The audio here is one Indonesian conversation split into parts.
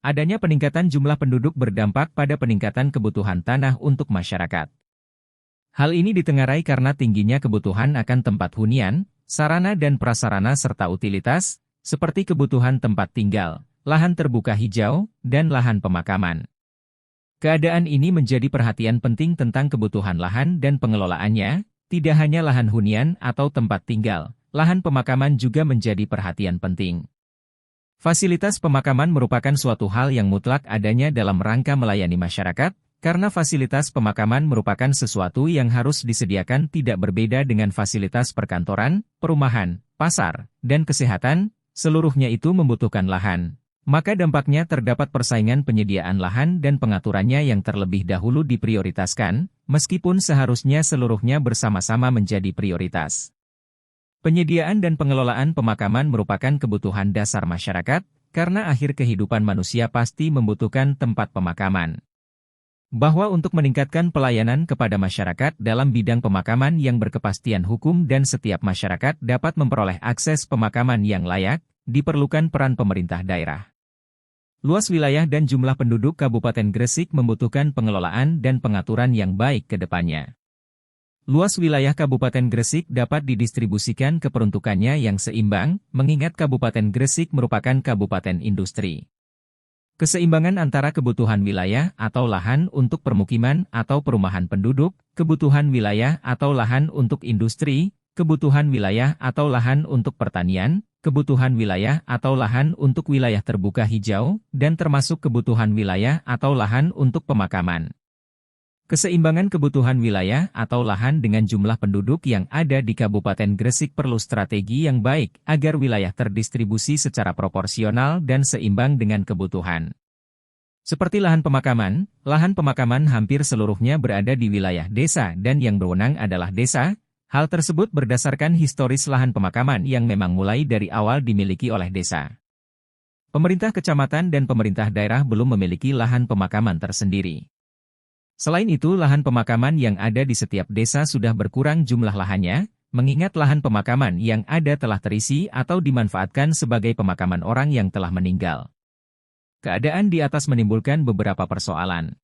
Adanya peningkatan jumlah penduduk berdampak pada peningkatan kebutuhan tanah untuk masyarakat. Hal ini ditengarai karena tingginya kebutuhan akan tempat hunian, sarana dan prasarana serta utilitas, seperti kebutuhan tempat tinggal, lahan terbuka hijau, dan lahan pemakaman. Keadaan ini menjadi perhatian penting tentang kebutuhan lahan dan pengelolaannya, tidak hanya lahan hunian atau tempat tinggal, lahan pemakaman juga menjadi perhatian penting. Fasilitas pemakaman merupakan suatu hal yang mutlak adanya dalam rangka melayani masyarakat, karena fasilitas pemakaman merupakan sesuatu yang harus disediakan tidak berbeda dengan fasilitas perkantoran, perumahan, pasar, dan kesehatan, seluruhnya itu membutuhkan lahan. Maka dampaknya terdapat persaingan penyediaan lahan dan pengaturannya yang terlebih dahulu diprioritaskan, meskipun seharusnya seluruhnya bersama-sama menjadi prioritas. Penyediaan dan pengelolaan pemakaman merupakan kebutuhan dasar masyarakat, karena akhir kehidupan manusia pasti membutuhkan tempat pemakaman. Bahwa untuk meningkatkan pelayanan kepada masyarakat dalam bidang pemakaman yang berkepastian hukum dan setiap masyarakat dapat memperoleh akses pemakaman yang layak, diperlukan peran pemerintah daerah. Luas wilayah dan jumlah penduduk Kabupaten Gresik membutuhkan pengelolaan dan pengaturan yang baik ke depannya. Luas wilayah Kabupaten Gresik dapat didistribusikan ke peruntukannya yang seimbang, mengingat Kabupaten Gresik merupakan kabupaten industri. Keseimbangan antara kebutuhan wilayah atau lahan untuk permukiman atau perumahan penduduk, kebutuhan wilayah atau lahan untuk industri, kebutuhan wilayah atau lahan untuk pertanian, kebutuhan wilayah atau lahan untuk wilayah terbuka hijau, dan termasuk kebutuhan wilayah atau lahan untuk pemakaman. Keseimbangan kebutuhan wilayah atau lahan dengan jumlah penduduk yang ada di Kabupaten Gresik perlu strategi yang baik agar wilayah terdistribusi secara proporsional dan seimbang dengan kebutuhan. Seperti lahan pemakaman hampir seluruhnya berada di wilayah desa dan yang berwenang adalah desa. Hal tersebut berdasarkan historis lahan pemakaman yang memang mulai dari awal dimiliki oleh desa. Pemerintah kecamatan dan pemerintah daerah belum memiliki lahan pemakaman tersendiri. Selain itu, lahan pemakaman yang ada di setiap desa sudah berkurang jumlah lahannya, mengingat lahan pemakaman yang ada telah terisi atau dimanfaatkan sebagai pemakaman orang yang telah meninggal. Keadaan di atas menimbulkan beberapa persoalan.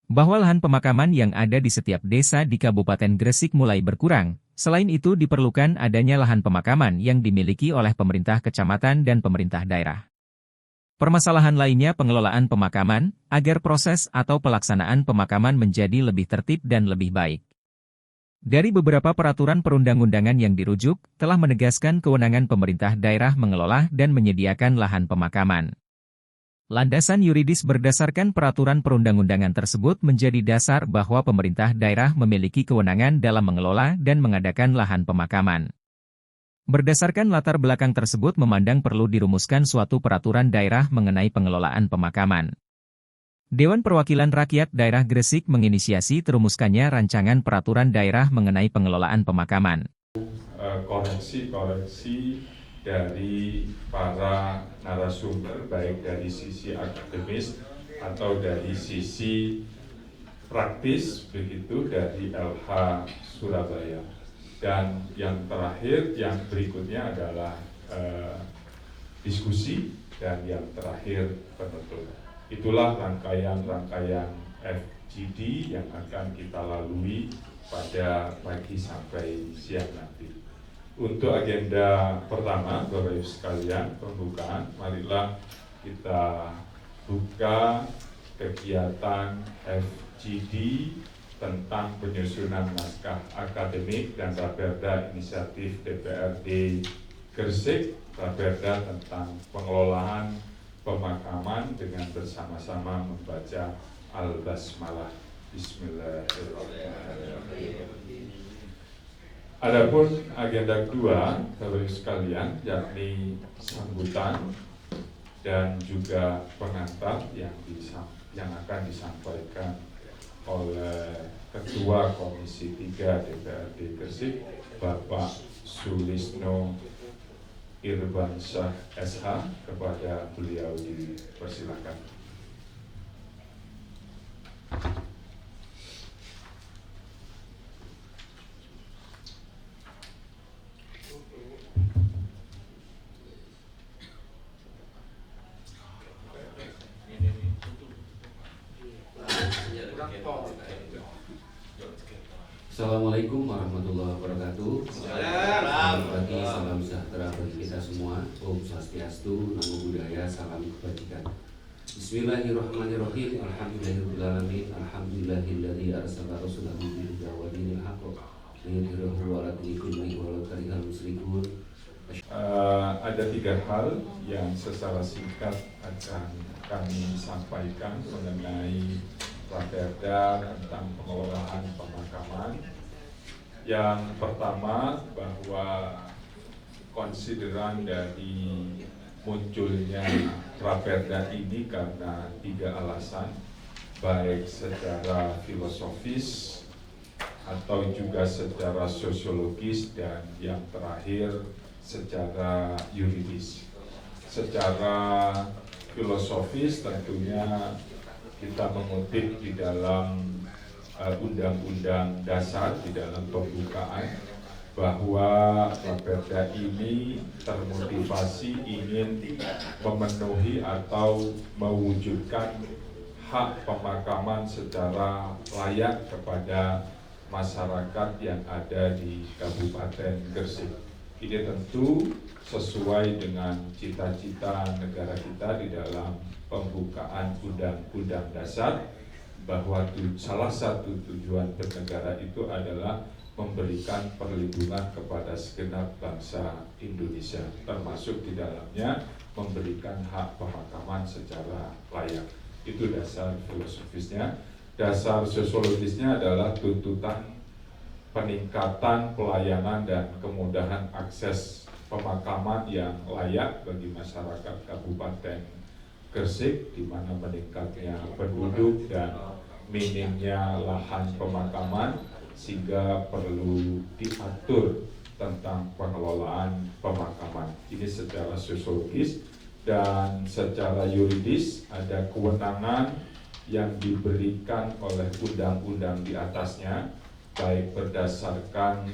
Bahwa lahan pemakaman yang ada di setiap desa di Kabupaten Gresik mulai berkurang, selain itu diperlukan adanya lahan pemakaman yang dimiliki oleh pemerintah kecamatan dan pemerintah daerah. Permasalahan lainnya pengelolaan pemakaman, agar proses atau pelaksanaan pemakaman menjadi lebih tertib dan lebih baik. Dari beberapa peraturan perundang-undangan yang dirujuk, telah menegaskan kewenangan pemerintah daerah mengelola dan menyediakan lahan pemakaman. Landasan yuridis berdasarkan peraturan perundang-undangan tersebut menjadi dasar bahwa pemerintah daerah memiliki kewenangan dalam mengelola dan mengadakan lahan pemakaman. Berdasarkan latar belakang tersebut memandang perlu dirumuskan suatu peraturan daerah mengenai pengelolaan pemakaman. Dewan Perwakilan Rakyat Daerah Gresik menginisiasi terumuskannya rancangan peraturan daerah mengenai pengelolaan pemakaman. Koreksi-koreksi dari para narasumber, baik dari sisi akademis atau dari sisi praktis, begitu dari LH Surabaya. Dan yang terakhir, yang berikutnya adalah diskusi, dan yang terakhir penutup. Itulah rangkaian FGD yang akan kita lalui pada pagi sampai siang nanti. Untuk agenda pertama, Bapak Ibu sekalian, pembukaan, marilah kita buka kegiatan FGD tentang penyusunan naskah akademik dan Raperda Inisiatif DPRD Gresik, Raperda tentang pengelolaan pemakaman dengan bersama-sama membaca Al-Basmalah. Bismillahirrahmanirrahim. Adapun agenda kedua, Bapak Ibu sekalian, yakni sambutan dan juga pengantar yang akan disampaikan oleh Ketua Komisi 3 DPRD Gresik, Bapak Sulisno Irwansyah SH. Kepada beliau dipersilakan. Assalamualaikum warahmatullahi wabarakatuh. Selamat pagi, salam sejahtera bagi kita semua. Om Swastiastu, Namo Buddhaya, salam kebajikan. Bismillahirrahmanirrahim. Alhamdulillahirrahmanirrahim. Alhamdulillahilladzi arsala rasulahu bil huda wa dinil haqq liyudhhirahu 'ala dini kullihi walau karihal musyrikun. Ada 3 hal yang secara singkat akan kami sampaikan mengenai Raperda tentang pengelolaan pemakaman. Yang pertama, bahwa konsideran dari munculnya Raperda ini karena 3 alasan, baik secara filosofis atau juga secara sosiologis, dan yang terakhir secara yuridis. Secara filosofis tentunya kita mengutip di dalam Undang-Undang Dasar, di dalam pembukaan, bahwa Raperda ini termotivasi ingin memenuhi atau mewujudkan hak pemakaman secara layak kepada masyarakat yang ada di Kabupaten Gresik. Ini tentu sesuai dengan cita-cita negara kita di dalam pembukaan Undang-Undang Dasar, bahwa salah satu tujuan bernegara itu adalah memberikan perlindungan kepada segenap bangsa Indonesia, termasuk di dalamnya memberikan hak pemakaman secara layak. Itu dasar filosofisnya. Dasar sosiologisnya adalah tuntutan peningkatan pelayanan dan kemudahan akses pemakaman yang layak bagi masyarakat Kabupaten Gresik, di mana meningkatnya penduduk dan minimnya lahan pemakaman, sehingga perlu diatur tentang pengelolaan pemakaman. Ini secara sosiologis. Dan secara yuridis, ada kewenangan yang diberikan oleh undang-undang di atasnya, baik berdasarkan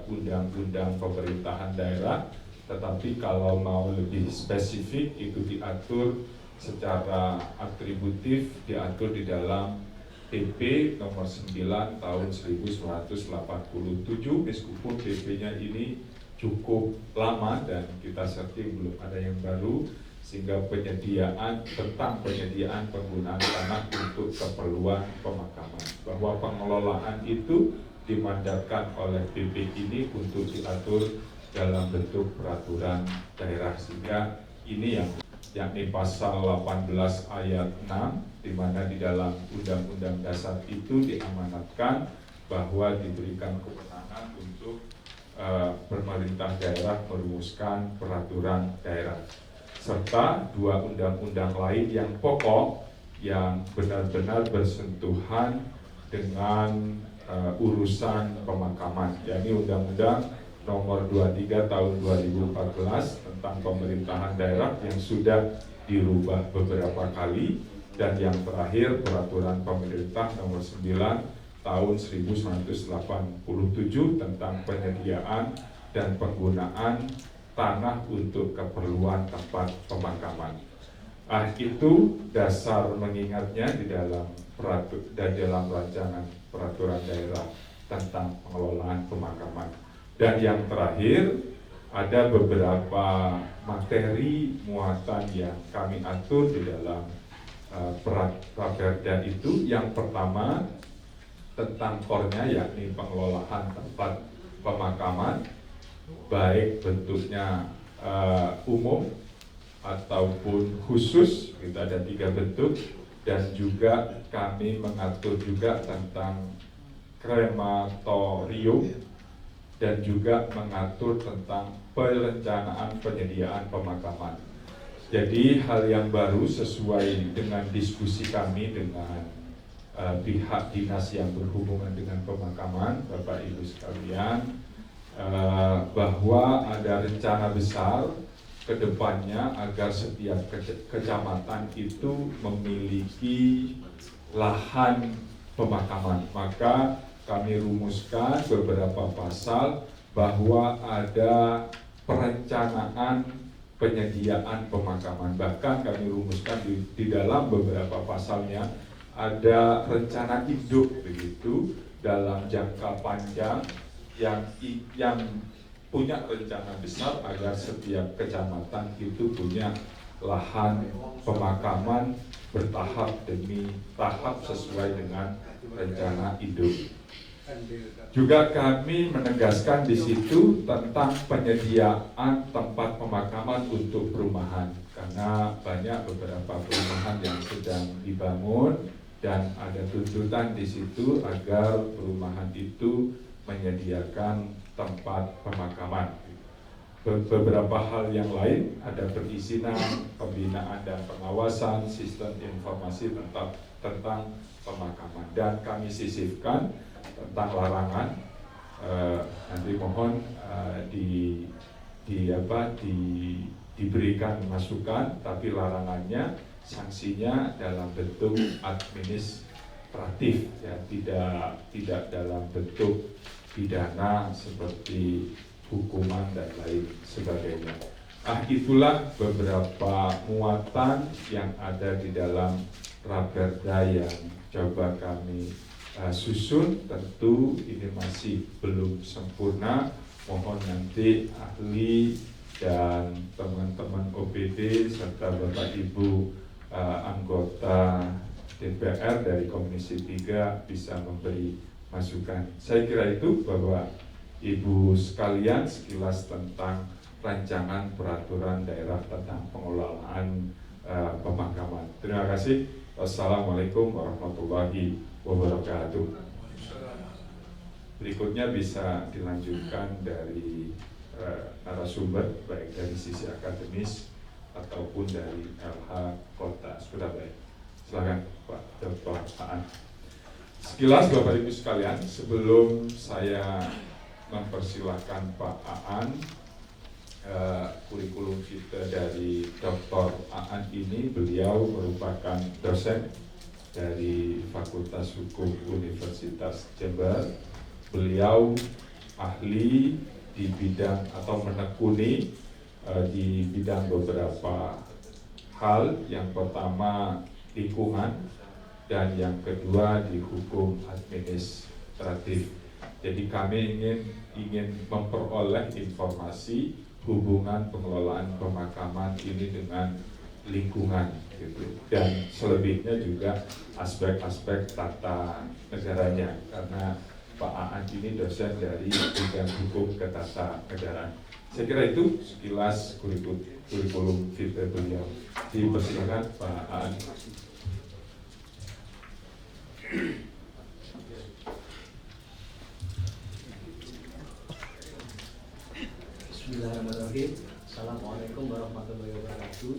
undang-undang pemerintahan daerah, tetapi kalau mau lebih spesifik itu diatur secara atributif, diatur di dalam PP nomor 9 tahun 1987, meskipun PP-nya ini cukup lama dan kita searching belum ada yang baru, sehingga tentang penyediaan penggunaan tanah untuk keperluan pemakaman, bahwa pengelolaan itu dimandatkan oleh PP ini untuk diatur dalam bentuk peraturan daerah, sehingga ini yakni pasal 18 ayat 6, di mana di dalam Undang-Undang Dasar itu diamanatkan bahwa diberikan kewenangan untuk pemerintah daerah merumuskan peraturan daerah, serta 2 undang-undang lain yang pokok yang benar-benar bersentuhan dengan urusan pemakaman, yakni Undang-Undang nomor 23 tahun 2014 tentang pemerintahan daerah yang sudah dirubah beberapa kali, dan yang terakhir peraturan pemerintah nomor 9 tahun 1987 tentang penyediaan dan penggunaan tanah untuk keperluan tempat pemakaman. Itu dasar mengingatnya di dalam dalam rancangan peraturan daerah tentang pengelolaan pemakaman. Dan yang terakhir, ada beberapa materi muatan yang kami atur di dalam Raperda itu. Yang pertama tentang core-nya, yakni pengelolaan tempat pemakaman, baik bentuknya umum ataupun khusus. Kita ada 3 bentuk, dan juga kami mengatur juga tentang krematorium, dan juga mengatur tentang perencanaan penyediaan pemakaman. Jadi hal yang baru sesuai dengan diskusi kami dengan pihak dinas yang berhubungan dengan pemakaman, Bapak Ibu sekalian, bahwa ada rencana besar ke depannya agar setiap kecamatan itu memiliki lahan pemakaman. Maka kami rumuskan beberapa pasal bahwa ada perencanaan penyediaan pemakaman. Bahkan kami rumuskan di dalam beberapa pasalnya ada rencana induk begitu dalam jangka panjang yang punya rencana besar agar setiap kecamatan itu punya lahan pemakaman bertahap demi tahap sesuai dengan rencana induk. Juga kami menegaskan di situ tentang penyediaan tempat pemakaman untuk perumahan, karena banyak beberapa perumahan yang sedang dibangun dan ada tuntutan di situ agar perumahan itu menyediakan tempat pemakaman. Beberapa hal yang lain ada perizinan, pembinaan dan pengawasan, sistem informasi tentang pemakaman, dan kami sisipkan tentang larangan. Nanti mohon diberikan masukan, tapi larangannya sanksinya dalam bentuk administratif, ya, tidak dalam bentuk pidana seperti hukuman dan lain sebagainya. Itulah beberapa muatan yang ada di dalam Raperda yang coba kami susun. Tentu ini masih belum sempurna, mohon nanti ahli dan teman-teman OPD serta Bapak Ibu anggota DPR dari Komisi 3 bisa memberi masukan. Saya kira itu Bapak Ibu sekalian sekilas tentang rancangan peraturan daerah tentang pengelolaan pemakaman. Terima kasih. Wassalamualaikum warahmatullahi wabarakatuh. Berikutnya bisa dilanjutkan dari narasumber, baik dari sisi akademis ataupun dari LH Kota Surabaya. Silakan Pak Dr. Aan. Sekilas Bapak Ibu sekalian, sebelum saya mempersilahkan Pak Aan, kurikulum kita dari Dr. Aan ini, beliau merupakan dosen dari Fakultas Hukum Universitas Jember. Beliau ahli di bidang atau menekuni di bidang beberapa hal. Yang pertama lingkungan dan yang kedua di hukum administratif. Jadi kami ingin memperoleh informasi hubungan pengelolaan pemakaman ini dengan lingkungan gitu. Dan selebihnya juga aspek-aspek tata negaranya, karena Pak Aan ini dosen dari bidang hukum ketatanegaraan. Saya kira itu sekilas kurikulum vitae beliau. Dipersilakan Pak Aan. Bismillahirrahmanirrahim. Assalamualaikum warahmatullahi wabarakatuh.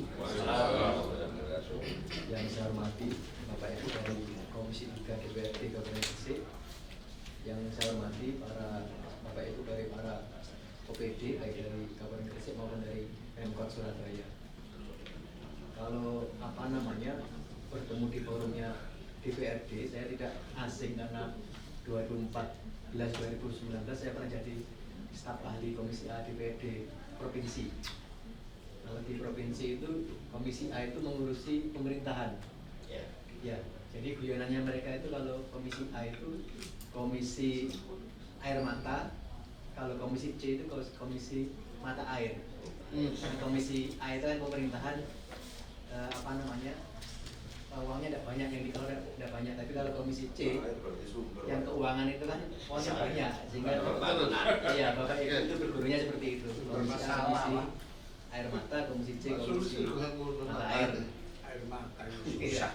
Yang saya hormati Bapak Ibu dari Komisi 3 DPRD Kabupaten Gresik, yang saya hormati para Bapak Ibu dari para OPD baik dari Kabupaten Gresik maupun dari Pemkot Surabaya. Kalau bertemu di forumnya DPRD, saya tidak asing karena 2014-2019 saya pernah jadi staf ahli Komisi A DPRD Provinsi. Kalau di provinsi itu Komisi A itu mengurusi pemerintahan. Ya, jadi guyonannya mereka itu kalau Komisi A itu Komisi Air Mata, kalau Komisi C itu Komisi Mata Air. Komisi A itu kan pemerintahan, uangnya tidak banyak, yang dikelola tidak banyak. Tapi kalau Komisi C yang keuangan itu kan uangnya banyak, sehingga ya Bapak Ibu itu bergurunya seperti itu. Komisi A Komisi Air Mata, Komisi C Komisi Mata Air. Air mata Iya.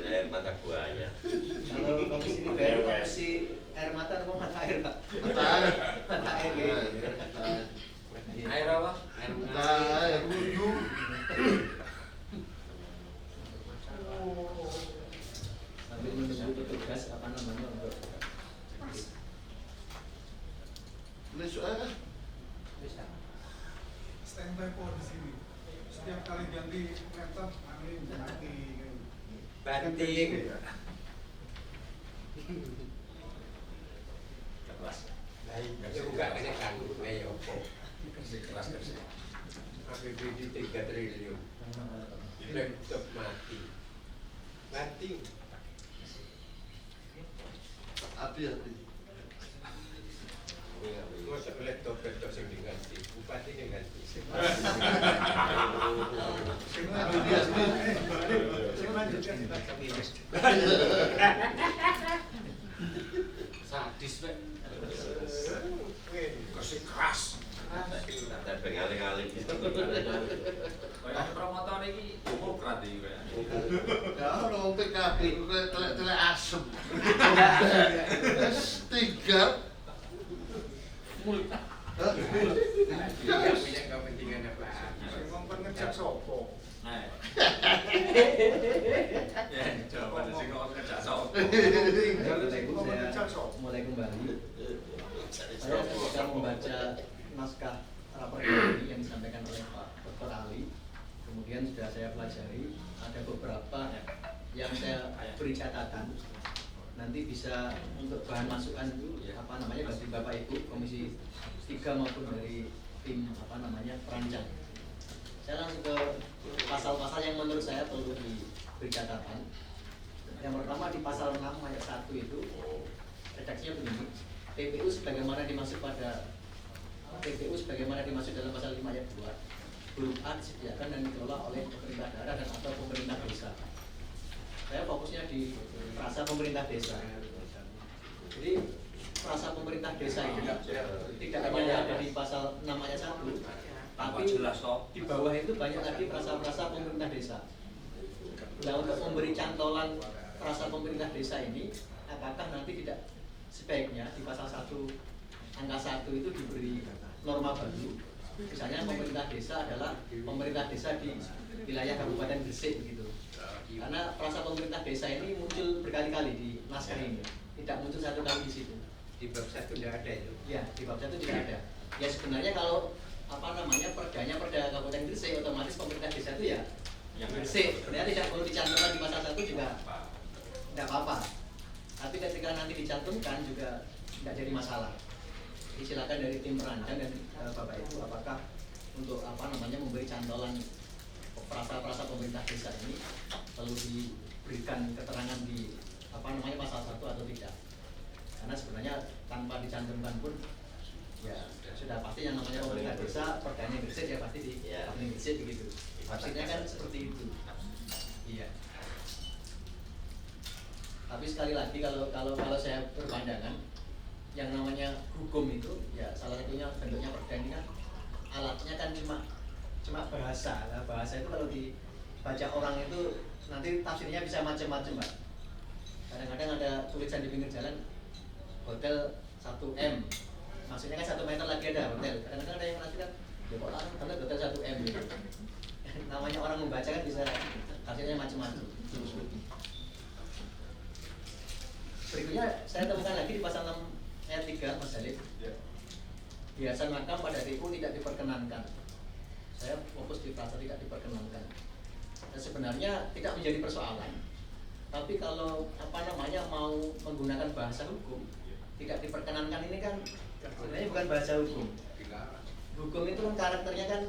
air mata buaya. Kalau Komisi 3 itu Komisi Air Mata atau Mata Air, Pak? Mata Air. Air apa? Air mata, air wudhu. Sambil menunggu petugas untuk standby po di sini. Setiap kali ganti laptop, kami mati. Banting. Kelas. Ya buka kene kanggo ayo opo. Kelas kerja. APBD 3 triliun. Laptop mati. Ganti. Hati-hati. Masa oleh dokter sing diganti, bupati yang ganti. Sadis Pak. Kasih keras. Tak pengali-kali. Kayak promotor ini demokrat iki kayak. Ya ono PKB telek-telek asem. Tiga. Dia punya kepentingan apa? Ngomong ngejak sopo. Nah. Ya, jawaban sing kok kerja sok. Saya mulai kembali. Saya ketika membaca naskah rapor ini yang disampaikan oleh Pak Dr. Ali, kemudian sudah saya pelajari, ada beberapa yang saya beri catatan. Nanti bisa untuk bahan masukan apa namanya bagi Bapak Ibu Komisi 3 maupun dari tim apa namanya perancang. Saya langsung ke pasal-pasal yang menurut saya perlu diberi catatan. Yang pertama di pasal 6 ayat 1 itu redaksinya begini. TPU sebagaimana dimaksud dalam pasal 5 ayat 2 huruf A disediakan dan dikelola oleh pemerintah daerah dan atau pemerintah desa. Saya fokusnya di frasa pemerintah desa. Jadi frasa pemerintah desa ini tidak hanya ada di pasal 6 ayat 1, tapi jelas toh. di bawah itu banyak lagi frasa-frasa pemerintah desa. Nah, untuk memberi cantolan frasa pemerintah desa ini, apakah nanti tidak sebaiknya di pasal 1 angka 1 itu diberi norma baru? Misalnya pemerintah desa adalah pemerintah desa di wilayah Kabupaten Gresik begitu. Karena frasa pemerintah desa ini muncul berkali-kali di naskah ini, tidak muncul satu kali di situ. Di bab 1 tidak ada itu. Ya, di bab 1 tidak ada. Ya sebenarnya kalau apa namanya perda Kabupaten Gresik, otomatis pemerintah desa itu ya yang Gresik. Sebenarnya tidak perlu dicantumkan di pasal 1 juga tidak apa-apa. Tapi ketika nanti dicantumkan juga tidak jadi masalah. Jadi silakan dari tim perancang dan Bapak Ibu apakah untuk apa namanya memberi cantolan frasa-frasa pemerintah desa ini perlu diberikan keterangan di apa namanya pasal 1 atau tidak. Karena sebenarnya tanpa dicantumkan pun ya sudah pasti yang namanya pemerintah desa perdanya Gresik ya pasti di Gresik begitu. Maksudnya kan seperti itu. Iya. Tapi sekali lagi kalau saya berpandangan yang namanya hukum itu ya salah satunya bentuknya perda ini kan alatnya kan cuma bahasa. Nah, bahasa itu kalau dibaca orang itu nanti tafsirnya bisa macam-macam, Pak. Kadang-kadang ada tulisan di pinggir jalan hotel 1M. Maksudnya kan 1 meter lagi ada hotel. Kadang-kadang ada yang menafsirkan ya kok larang karena hotel 1M gitu. Namanya orang membaca kan bisa tafsirnya macam-macam. Berikutnya saya temukan lagi di pasal 6 ayat 3 Mas Jalil. Hiasan makam pada TPU tidak diperkenankan. Saya fokus di frasa tidak diperkenankan. Dan sebenarnya tidak menjadi persoalan. Tapi kalau apa namanya mau menggunakan bahasa hukum, tidak diperkenankan ini kan sebenarnya bukan bahasa hukum. Hukum itu kan karakternya kan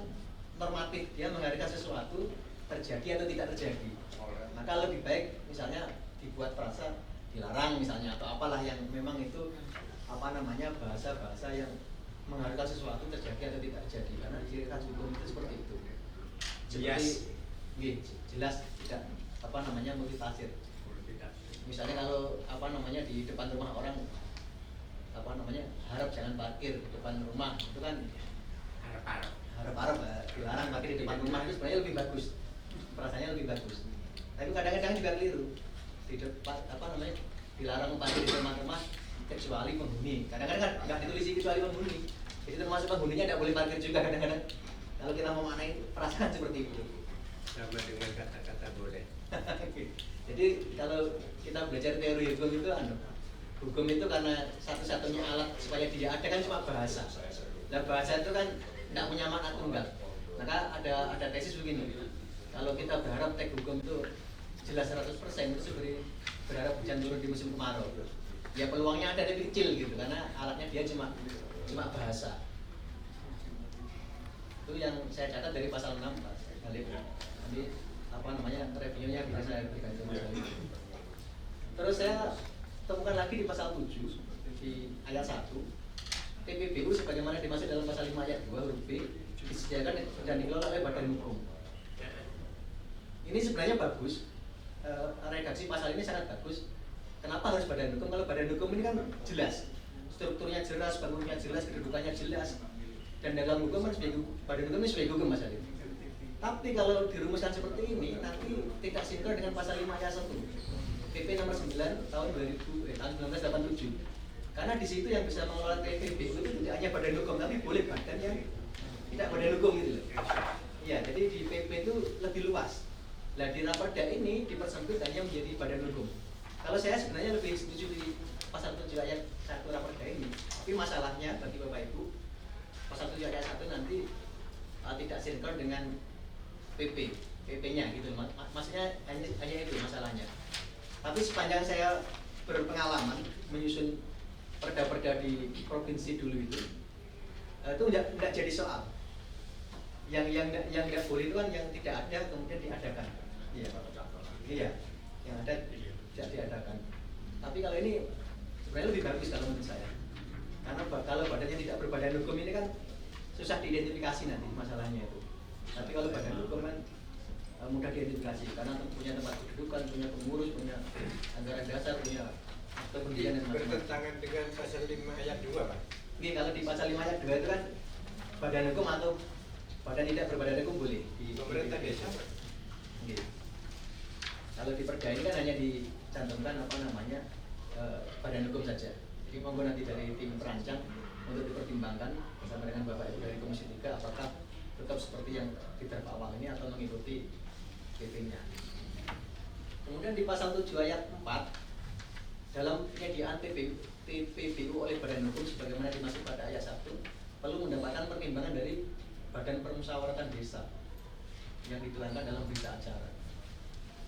normatif, dia menghargai sesuatu terjadi atau tidak terjadi. Maka lebih baik misalnya dibuat frasa dilarang misalnya atau apalah yang memang itu apa namanya bahasa-bahasa yang menghargai sesuatu terjadi atau tidak terjadi, karena ciri khas hukum itu seperti itu. Seperti jelas tidak apa namanya multitafsir. Misalnya kalau apa namanya di depan rumah orang apa namanya harap jangan parkir di depan rumah, itu kan harap dilarang parkir di depan rumah, itu sebenarnya lebih bagus, perasaannya lebih bagus. Tapi kadang-kadang juga keliru, di depan apa namanya dilarang parkir di depan rumah kecuali penghuni. Kadang-kadang kan nggak ditulis kecuali penghuni, jadi termasuk penghuninya tidak boleh parkir juga kadang-kadang. Kalau kita mau maknai perasaan seperti itu. Sama dengan kata-kata boleh. Jadi kalau kita belajar teori hukum itu hukum itu karena satu-satunya alat supaya dia ada kan cuma bahasa. Nah bahasa itu kan tidak punya makna tunggal. Maka ada tesis begini. Kalau kita berharap teks hukum itu jelas 100% itu seperti berharap hujan turun di musim kemarau. Ya peluangnya ada tapi kecil gitu karena alatnya dia cuma bahasa. Itu yang saya catat dari pasal 6 Pak. Jadi reviewnya bisa saya berikan ke Mas Ali. Terus saya temukan lagi di pasal 7 di ayat 1 TPBU sebagaimana dimaksud dalam pasal 5 ayat 2 huruf B disediakan dan dikelola oleh badan hukum. Ini sebenarnya bagus, redaksi pasal ini sangat bagus. Kenapa harus badan hukum? Kalau badan hukum ini kan jelas, strukturnya jelas, bangunannya jelas, kedudukannya jelas, dan dalam hukum kan badan hukum ini sebagai hukum, Mas Ali. Tapi kalau dirumuskan seperti ini nanti tidak sinkron dengan pasal 5 ayat 1 PP nomor 9 tahun 1987. Karena di situ yang bisa mengelola TPBU itu tidak hanya badan hukum, tapi boleh badan yang tidak badan hukum gitu loh. Ya, jadi di PP itu lebih luas. Nah di Raperda ini dipersempit hanya menjadi badan hukum. Kalau saya sebenarnya lebih setuju di pasal 7 ayat 1 Raperda ini. Tapi masalahnya bagi Bapak Ibu, pasal 7 ayat 1 nanti tidak sinkron dengan PP-nya gitu. Maksudnya hanya itu masalahnya. Tapi sepanjang saya berpengalaman menyusun perda-perda di provinsi dulu itu enggak jadi soal. Yang enggak boleh itu kan yang tidak ada kemudian diadakan. Iya. Iya. Yang ada tidak diadakan. Tapi kalau ini sebenarnya lebih bagus kalau menurut saya. Karena kalau badannya tidak berbadan hukum ini kan susah diidentifikasi nanti masalahnya itu. Tapi kalau badan hukum kan mudah diidentifikasi karena punya tempat kedudukan, punya pengurus, punya anggaran dasar, punya kepentingan dan macam-macam. Bertentangan dengan pasal 5 ayat 2, Pak. Oke, kalau di pasal 5 ayat 2 itu kan badan hukum atau badan tidak berbadan hukum boleh di Pemerintah desa. Oke. Kalau di perda ini kan hanya dicantumkan badan hukum saja. Jadi monggo nanti dari tim perancang untuk dipertimbangkan bersama dengan Bapak Ibu dari Komisi 3 apakah tetap seperti yang di draft awal ini atau mengikuti PP-nya. Kemudian di pasal 7 ayat 4 dalam penyediaan TPBU oleh badan hukum sebagaimana dimaksud pada ayat 1 perlu mendapatkan pertimbangan dari Badan Permusyawaratan Desa yang dituangkan dalam berita acara.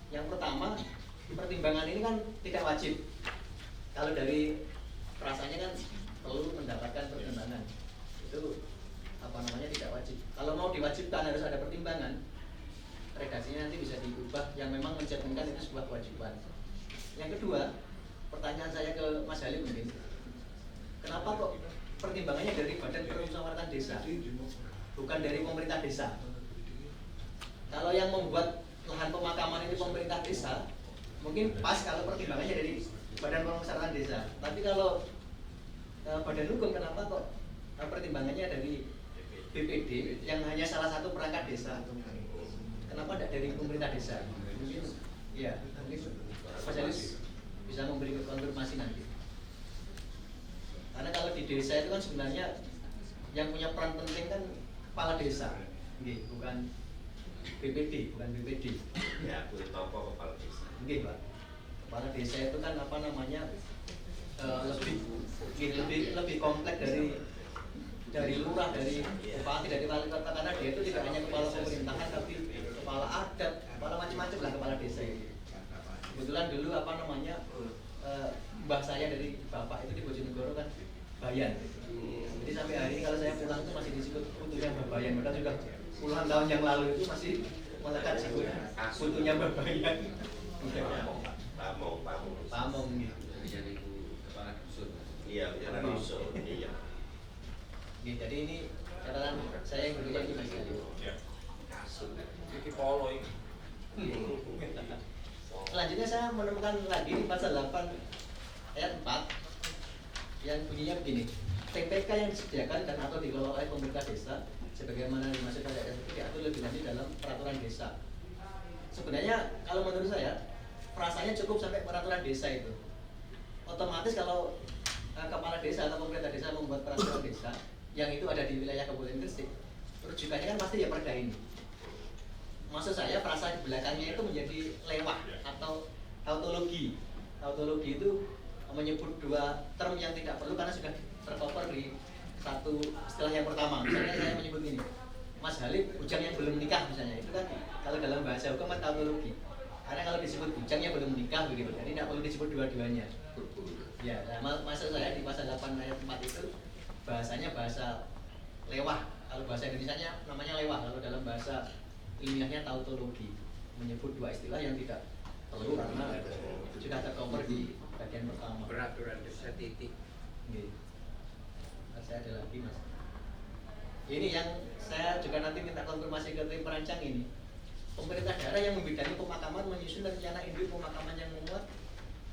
Yang pertama, pertimbangan ini kan tidak wajib. Kalau dari rasanya kan perlu mendapatkan pertimbangan. Itu tidak wajib. Kalau mau diwajibkan harus ada pertimbangan. Redaksinya nanti bisa diubah yang memang mencerminkan itu sebuah kewajiban. Yang kedua, pertanyaan saya ke Mas Halim mungkin, kenapa kok pertimbangannya dari Badan Permusyawaratan Desa, bukan dari pemerintah desa? Kalau yang membuat lahan pemakaman ini pemerintah desa, mungkin pas kalau pertimbangannya dari Badan Permusyawaratan Desa. Tapi kalau badan hukum, kenapa kok pertimbangannya dari BPD yang hanya salah satu perangkat desa? Kenapa tidak dari pemerintah desa? Mungkin ya, mungkin spesialis bisa memberi konfirmasi nanti. Karena kalau di desa itu kan sebenarnya yang punya peran penting kan kepala desa, bukan BPD, bukan BPD. Ya, tokoh kepala desa. Pak. Kepala desa itu kan lebih kompleks dari lurah, dari bupati, dari wali kota, karena dia itu tidak hanya kepala pemerintahan tapi kepala adat, kepala macam-macam lah kepala desa itu. Kebetulan dulu mbah saya dari bapak itu di Bojonegoro kan Bayan. Jadi sampai hari ini kalau saya pulang itu masih disebut putunya Mbah Bayan. Padahal juga puluhan tahun yang lalu itu masih melekat disebut putunya Mbah Bayan. Pamong gitu. Jadi kepala dusun. Iya, kepala dusun. Iya. Jadi ini catatan saya yang kedua ini Mas Ali. Iki polo iki. Selanjutnya saya menemukan lagi di pasal 8 ayat 4 yang bunyinya begini. TPK yang disediakan dan atau dikelola oleh pemerintah desa sebagaimana dimaksud pada ayat 1 diatur lebih lanjut dalam peraturan desa. Sebenarnya kalau menurut saya frasanya cukup sampai peraturan desa itu. Otomatis kalau kepala desa atau pemerintah desa membuat peraturan desa yang itu ada di wilayah Kabupaten Gresik, rujukannya kan pasti ya perda ini. Maksud saya frasa di belakangnya itu menjadi lewat atau tautologi. Tautologi itu menyebut dua term yang tidak perlu karena sudah tercover di satu istilah yang pertama. Misalnya saya menyebut ini, Mas Halim bujang yang belum menikah misalnya, itu kan kalau dalam bahasa hukum kan tautologi. Karena kalau disebut bujang yang belum menikah begitu, jadi tidak perlu disebut dua-duanya. Ya, nah, maksud saya di pasal 8 ayat 4 itu bahasanya bahasa lewah. Kalau bahasa Indonesianya namanya lewah, kalau dalam bahasa ilmiahnya tautologi. menyebut dua istilah yang tidak perlu karena sudah tercover di bagian pertama. Peraturan desa titik. Oke. Saya ada lagi mas. Ini yang saya juga nanti minta konfirmasi ke tim perancang ini. Pemerintah daerah yang membidangi pemakaman menyusun rencana induk pemakaman yang memuat.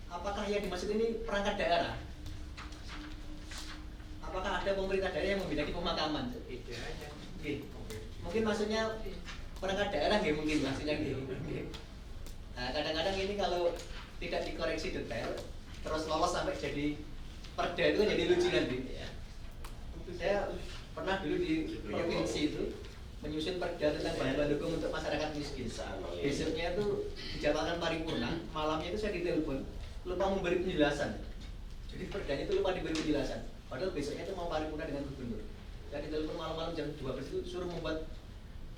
Apakah yang dimaksud ini perangkat daerah? Apakah ada pemerintah daerah yang membidangi pemakaman? Itu aja. Oke. Mungkin maksudnya perangkat daerah nggih mungkin maksudnya gitu. Nah, kadang-kadang ini kalau tidak dikoreksi detail terus lolos sampai jadi perda itu kan jadi lucu nanti ya. Saya pernah dulu di provinsi itu menyusun perda tentang bantuan hukum untuk masyarakat miskin. Besoknya itu dijadwalkan paripurna, malamnya itu saya ditelepon lupa memberi penjelasan. Jadi perdanya itu lupa diberi penjelasan. Padahal besoknya itu mau paripurna dengan gubernur. Saya ditelepon malam-malam jam 12 itu suruh membuat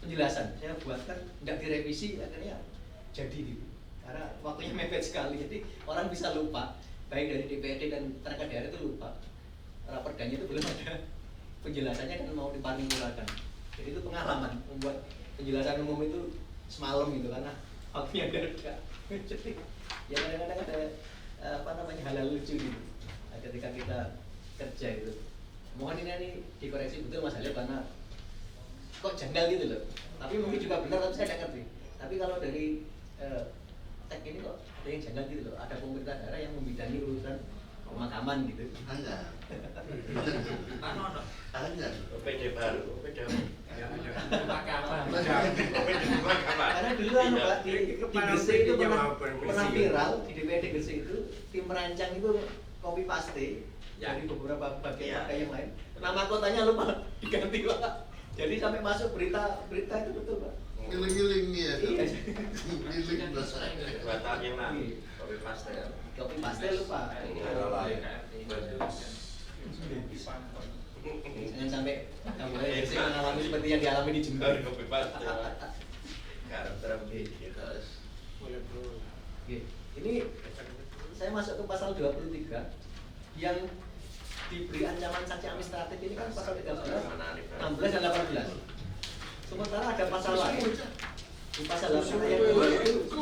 penjelasan. Saya buatkan, nggak direvisi, akhirnya jadi gitu. Karena waktunya mepet sekali, jadi orang bisa lupa. Baik dari DPRD dan tenaga daerah itu lupa. Karena perdanya itu belum ada penjelasannya kan mau diparipurnakan. Jadi itu pengalaman membuat penjelasan umum itu semalam gitu karena waktunya ada. Jadi ya kadang-kadang ada hal-hal lucu gitu ketika kita kerja itu. Mohon ini dikoreksi betul Mas Halil karena kok janggal gitu loh. Tapi mungkin juga benar tapi saya tidak ngerti. Tapi kalau dari tag ini kok ada yang janggal gitu loh. Ada pemerintah daerah yang membidangi urusan pemakaman gitu. Hanya. Ano. Hanya. OPD baru, OPD Pemakaman. Karena dulu Pak di Gresik itu pernah viral di DPRD Gresik itu tim merancang itu copy paste dari beberapa bagian yang lain. Nama kotanya lupa diganti Pak. Jadi sampai masuk berita itu betul Pak. Giling-giling ya. Iya. Giling bahasanya. Batalnya mah. Kopi paste. Copy paste lupa. Jangan sampai Gresik mengalami seperti yang dialami di Jember. Kopi paste. Karakter Oke. Ini saya masuk ke pasal 23 yang diberi ancaman sanksi administratif ini kan pasal 13, 16 dan 18. Sementara ada pasal lain di pasal 8 ayat 2 itu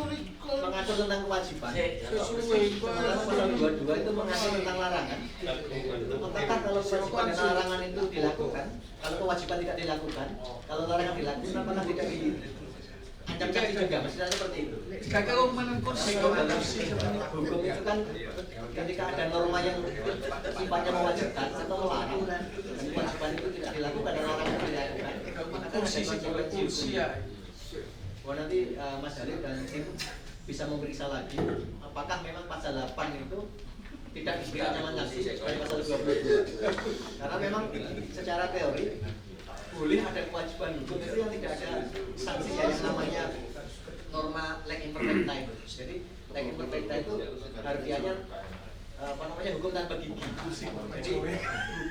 mengatur tentang kewajiban. Sementara pasal 22 itu mengatur tentang larangan. Apakah kalau kewajiban dan larangan itu dilakukan, kalau kewajiban tidak dilakukan, kalau larangan dilakukan, apakah tidak diancam sanksi juga? Maksudnya seperti itu. Hukum itu kan ketika ada norma yang sifatnya mewajibkan atau melarang dan kewajiban itu tidak dilakukan dan larangan dilakukan, maka ada konsekuensi hukumnya. Wah nanti Mas Halil dan tim bisa memeriksa lagi apakah memang pasal 8 itu tidak diberi ancaman sanksi seperti pasal 22. Karena memang secara teori boleh ada kewajiban hukum itu yang tidak ada sanksi yang namanya norma leg imperfecta itu. Jadi leg imperfecta itu harfiahnya hukum tanpa gigi. Jadi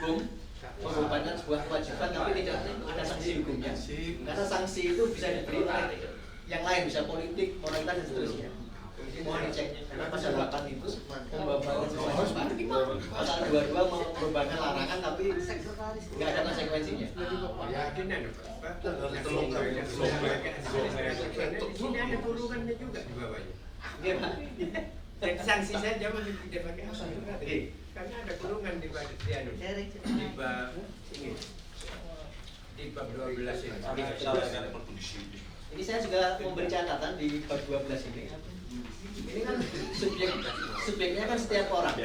hukum mengorbankan sebuah kewajiban tapi tidak ada sanksi hukumnya. Karena sanksi itu bisa diberi oleh yang lain, bisa politik, moralitas dan seterusnya. Jadi mohon dicek karena pasal 8 itu membebankan kewajiban, pasal 22 membebankan larangan tapi nggak ada konsekuensinya. Yakin ada ini ada kurungannya juga di bawahnya. Iya Pak. Dan sanksi saja tidak pakai apa karena ada kurungan di bab di bab 12 ini. Ini saya juga memberi catatan di bab 12 ini. Ini kan subjeknya kan setiap orang.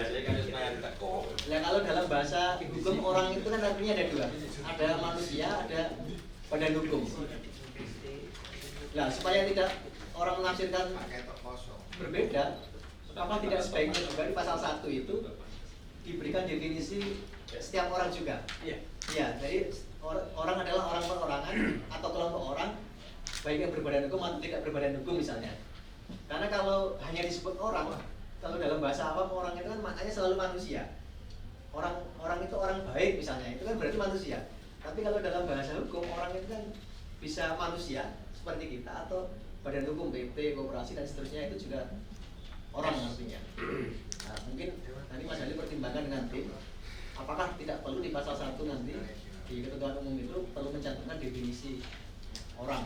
Nah kalau dalam bahasa hukum orang itu kan artinya ada dua, ada manusia, ada badan hukum. Nah supaya tidak orang menafsirkan berbeda, apa tidak sebaiknya juga di pasal 1 itu diberikan definisi setiap orang juga. Iya. Ya, jadi orang adalah orang perorangan atau kelompok orang, baik yang berbadan hukum atau tidak berbadan hukum misalnya. Karena kalau hanya disebut orang, kalau dalam bahasa awam orang itu kan maknanya selalu manusia. Orang itu orang baik misalnya, itu kan berarti manusia. Tapi kalau dalam bahasa hukum orang itu kan bisa manusia seperti kita atau badan hukum, PT, koperasi dan seterusnya itu juga orang artinya. Nah, mungkin nanti Mas Ali pertimbangkan dengan tim apakah tidak perlu di pasal 1 nanti di ketentuan umum itu perlu mencantumkan definisi orang.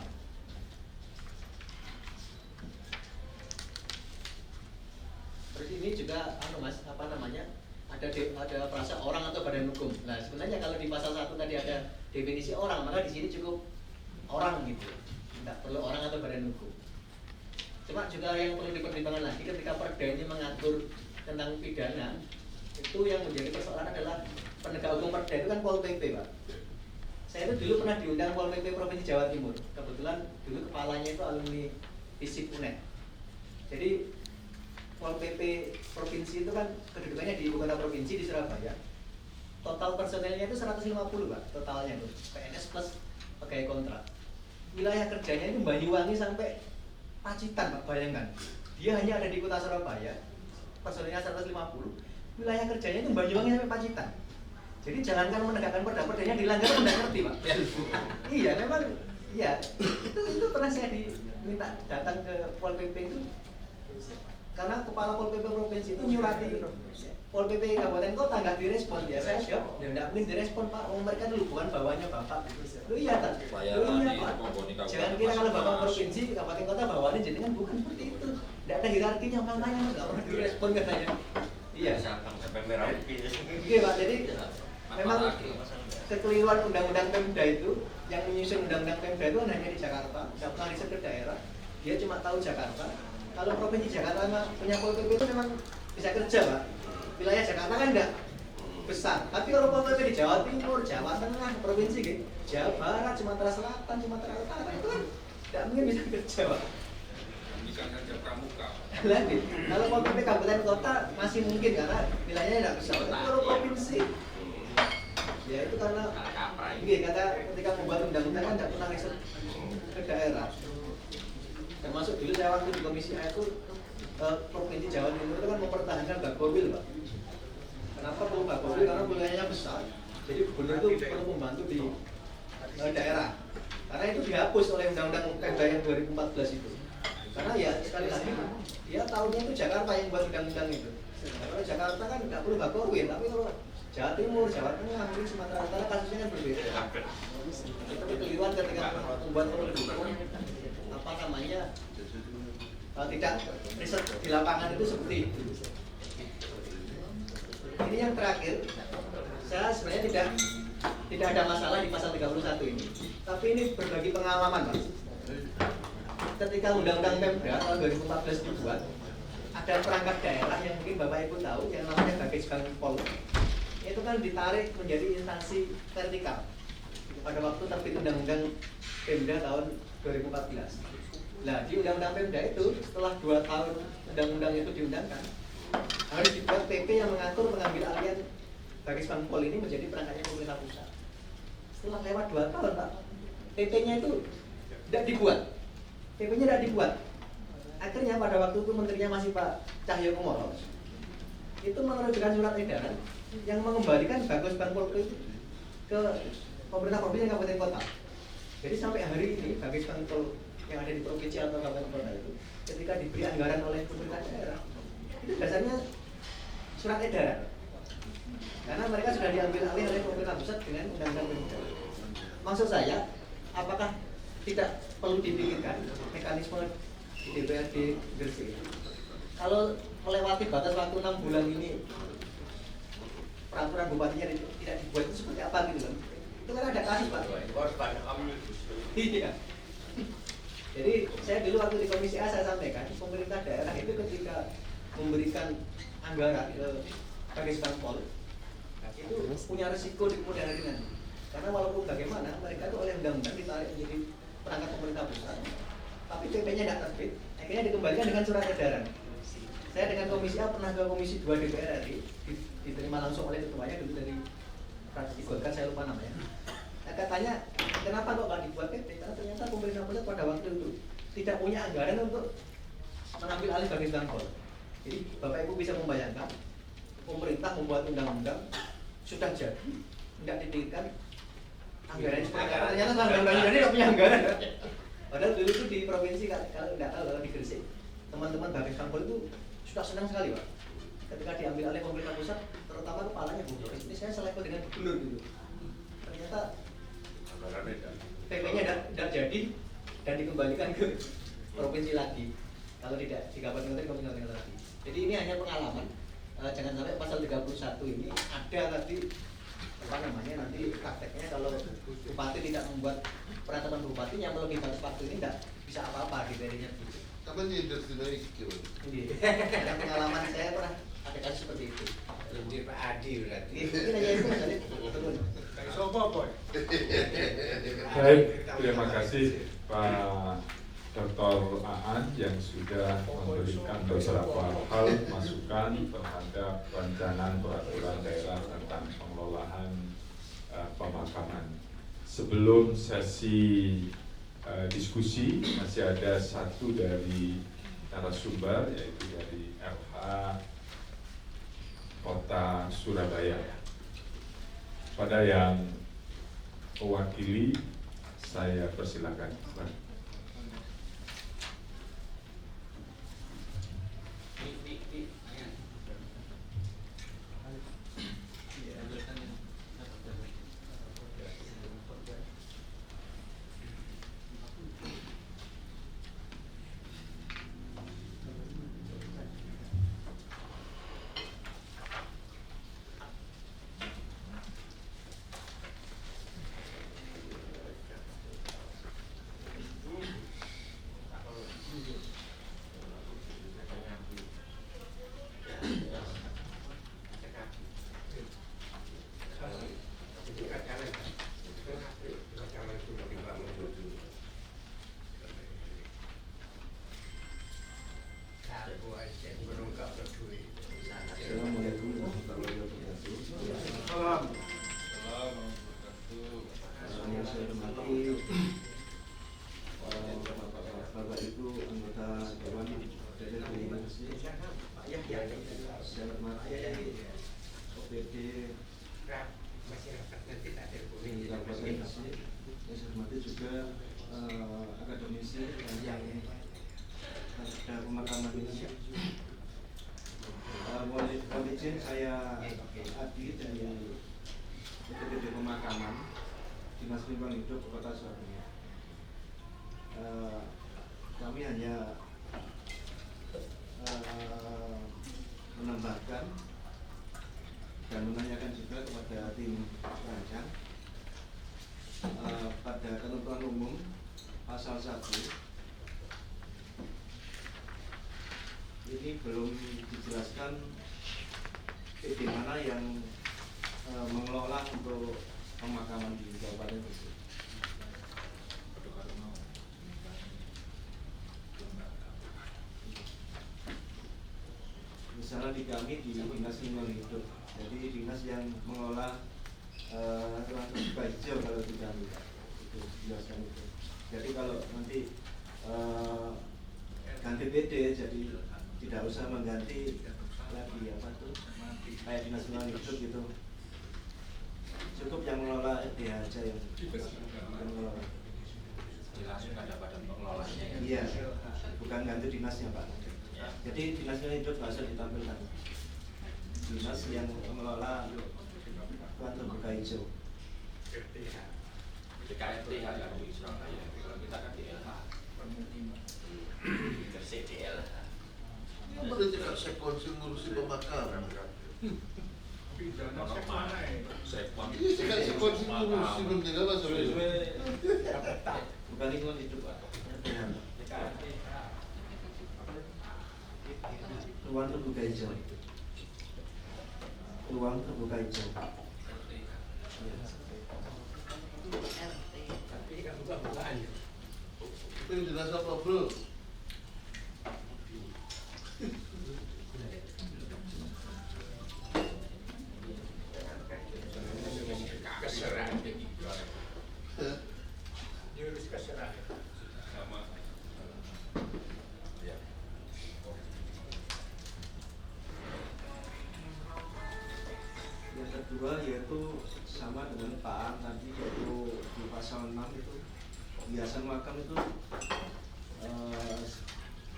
sini juga Mas, apa namanya? Ada frasa orang atau badan hukum. Nah, sebenarnya kalau di pasal 1 tadi ada definisi orang, maka di sini cukup orang gitu. Tidak perlu orang atau badan hukum. Cuma juga yang perlu dipertimbangkan lagi ketika perda ini mengatur tentang pidana, itu yang menjadi persoalan adalah penegak hukum perda itu kan Pol PP, Pak. Saya itu dulu pernah diundang Pol PP Provinsi Jawa Timur. Kebetulan dulu kepalanya itu alumni FISIP UNED. Jadi Pol PP Provinsi itu kan kedudukannya di ibu kota provinsi di Surabaya. Total personelnya itu 150, Pak, totalnya itu PNS plus pegawai kontrak. Wilayah kerjanya itu Banyuwangi sampai Pacitan, Pak, bayangkan. Dia hanya ada di kota Surabaya, personelnya 150. Wilayah kerjanya itu Banyuwangi sampai Pacitan. Jadi jangankan menegakkan perda-perdanya dilanggar pun tidak ngerti, Pak. Iya, memang iya. Itu pernah saya diminta datang ke Pol PP itu karena kepala Pol PP provinsi itu nyurati Pol PP kabupaten kota nggak direspon ya. Saya jawab, ya nggak mungkin direspon, Pak. Mereka dulu bukan bawahnya Bapak. Lu iya tak? Lu iya, Pak. Jangan kira kalau Bapak provinsi kabupaten kota bawahnya jenengan bukan seperti itu. Tidak ada hierarkinya, makanya nggak pernah direspon katanya. Iya. Oke, Pak. Jadi memang kekeliruan undang-undang Pemda itu yang menyusun undang-undang Pemda itu hanya di Jakarta, nggak pernah riset ke daerah. Dia cuma tahu Jakarta. Kalau provinsi Jakarta punya Pol PP itu memang bisa kerja, Pak. Wilayah Jakarta kan enggak besar. Tapi kalau Pol PP di Jawa Timur, Jawa Tengah, provinsi gitu, Jawa Barat, Sumatera Selatan, Sumatera Utara itu kan tidak mungkin bisa kerja, Pak. Bukan kerja pramuka. Lagi, kalau Pol PP kabupaten kota masih mungkin karena wilayahnya tidak besar. Tapi kalau provinsi, ya itu karena ini kata ketika membuat undang-undang kan tidak pernah riset ke daerah. Termasuk dulu saya waktu di Komisi A itu Provinsi Jawa Timur itu kan mempertahankan Bagowil, Pak. Kenapa perlu Bagowil? Karena wilayahnya besar. Jadi gubernur itu perlu membantu di daerah. Karena itu dihapus oleh Undang-Undang Pemda yang 2014 itu. Karena ya sekali lagi dia tahunya itu Jakarta yang buat undang-undang itu. Nah, kalau Jakarta kan nggak perlu Bagowil, tapi kalau Jawa Timur, Jawa Tengah, mungkin Sumatera Utara kasusnya kan berbeda. Itu kekeliruan ketika membuat produk hukum apa namanya tidak riset di lapangan itu seperti itu. Ini yang terakhir, saya sebenarnya tidak ada masalah di pasal 31 ini, tapi ini berbagi pengalaman, Pak. Ketika Undang-Undang Pemda tahun 2014 dibuat, ada perangkat daerah yang mungkin Bapak Ibu tahu yang namanya Bages Pol. Itu kan ditarik menjadi instansi vertikal pada waktu terbit Undang-Undang Pemda tahun 2014. Nah, di Undang-Undang Pemda itu setelah 2 tahun Undang-Undang itu diundangkan, harus dibuat PP yang mengatur pengambil alihan Bages Pol ini menjadi perangkatnya pemerintah pusat. Setelah lewat 2 tahun, Pak, PP-nya itu tidak dibuat. PP-nya tidak dibuat. Akhirnya pada waktu itu menterinya masih Pak Cahyokumolo, itu menerbitkan surat edaran yang mengembalikan Bages Pol itu ke pemerintah provinsi dan kabupaten kota. Jadi sampai hari ini Bages Pol yang ada di provinsi atau kabupaten kota itu ketika diberi anggaran oleh pemerintah daerah itu dasarnya surat edaran karena mereka sudah diambil alih oleh pemerintah pusat dengan undang-undang Pemda. Maksud saya, apakah tidak perlu dipikirkan mekanisme di DPRD Gresik kalau melewati batas waktu 6 bulan ini peraturan bupatinya tidak dibuat itu seperti apa gitu kan? Itu kan ada kasus, Pak. Iya. Jadi saya dulu waktu di Komisi A saya sampaikan pemerintah daerah itu ketika memberikan anggaran ke Bages Pol itu punya resiko di kemudian hari nanti. Karena walaupun bagaimana mereka itu oleh undang-undang ditarik menjadi perangkat pemerintah pusat, tapi PP-nya tidak terbit, akhirnya dikembalikan dengan surat edaran. Saya dengan Komisi A pernah ke Komisi 2 DPR RI, diterima langsung oleh ketuanya dulu dari fraksi Golkar, saya lupa namanya. Katanya, kenapa kok nggak dibuat PP? Karena ternyata pemerintah pusat pada waktu itu tidak punya anggaran untuk mengambil alih Bages Pol. Jadi Bapak Ibu bisa membayangkan, pemerintah membuat undang-undang sudah jadi, tidak dipikirkan anggaran seperti apa. Ternyata setelah undang-undang jadi tidak punya anggaran. Padahal dulu itu di provinsi, kalau tidak tahu, kalau di Gresik, teman-teman Bages Pol itu sudah senang sekali, Pak. Ketika diambil alih pemerintah pusat, terutama kepalanya Bu, ini saya selevel dengan gubernur dulu. Ternyata PP-nya tidak jadi dan dikembalikan ke provinsi lagi Kalau tidak digabung dengan komisi tadi. Jadi ini hanya pengalaman. Jangan sampai pasal 31 ini ada tadi apa namanya nanti prakteknya kalau bupati tidak membuat peraturan bupati yang melebihi batas waktu ini tidak bisa apa-apa di daerahnya gitu. Kapan dia naik gitu? Ada pengalaman saya pernah ada kasus seperti itu. Jadi Pak Adi berarti. Mungkin hanya itu jadi turun. Baik, terima kasih Pak Dr. Aan yang sudah memberikan beberapa hal masukan terhadap rancangan peraturan daerah tentang pengelolaan pemakaman. Sebelum sesi diskusi masih ada satu dari narasumber yaitu dari LH Kota Surabaya. Pada yang mewakili saya persilakan. Bapak Ibu anggota Dewan DPRD Selamat Mati OPD Kabupaten Gresik. Yang saya hormati juga akademisi yang ada pemakaman ini. Mohon izin saya Adi dari OPD Pemakaman Dinas Lingkungan Hidup Kota Surabaya. Kami hanya menambahkan dan menanyakan juga kepada tim perancang pada ketentuan umum pasal 1 ini belum dijelaskan di mana yang mengelola untuk pemakaman di Kabupaten Gresik. Misalnya di kami di Dinas Lingkungan Hidup, jadi dinas yang mengelola termasuk hijau kalau di kami itu dijelaskan itu. Jadi kalau nanti ganti PD jadi tidak usah mengganti lagi apa tuh kayak Dinas Lingkungan Hidup gitu, cukup yang mengelola FDH aja yang mengelola. Langsung ada badan pengelolanya. Iya, bukan ganti dinasnya Pak. Jadi Dinas Lingkungan Hidup nggak usah ditampilkan. Dinas yang mengelola tuan terbuka hijau. DKRT ada di Surabaya. Kalau kita kan DLH. Gresik DLH. Apa tidak sekonsi ngurusi pemakaman? Ini kan sekonsi ngurusi meninggal lah sebenarnya. Bukan lingkungan hidup Pak. Ruang terbuka hijau. Ruang terbuka hijau. Itu yang jelas apa bro? Yang kedua yaitu sama dengan Pak Ang tadi, yaitu di pasal 6 itu hiasan makam itu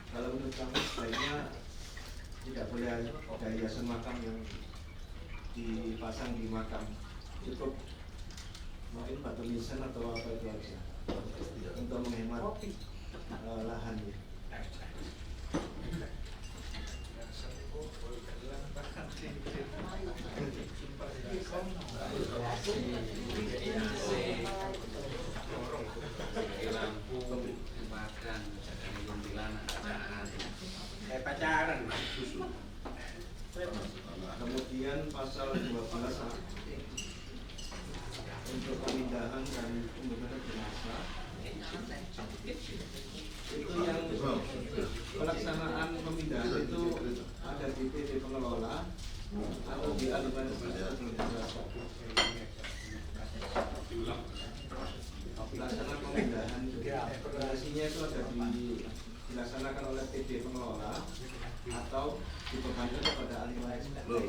kalau menurut kami sebaiknya tidak boleh ada hiasan makam yang dipasang di makam, cukup mungkin batu nisan atau apa itu aja untuk menghemat lahan. Kemudian pasal 12 untuk pemindahan dan pembukaan jenazah itu yang pelaksanaan pemindahan itu ada di PD pengelola atau di aliran jenazah. Pelaksanaan pemindahan koordinasinya itu ada dilaksanakan oleh PD pengelola atau dibebankan kepada ahli waris itu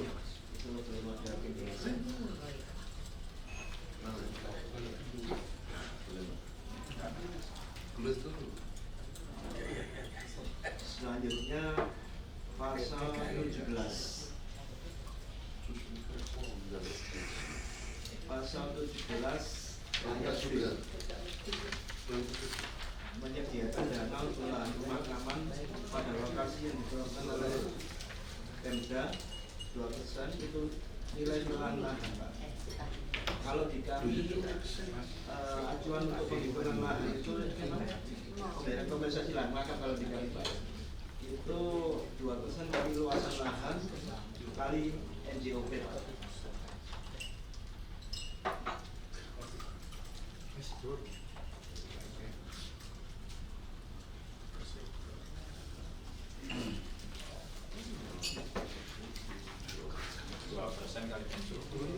belum ada penjelasan. Selanjutnya pasal 17. Pasal 17 ayat 9 menyediakan dana untuk lahan pemakaman pada lokasi yang ditetapkan oleh Pemda 2% itu nilai jualan lahan, Pak. Kalau di kami acuan untuk penghitungan lahan itu pemberian kompensasi lahan maka kalau di kami, Pak, itu 2% dari luasan lahan kali NJOP, Pak.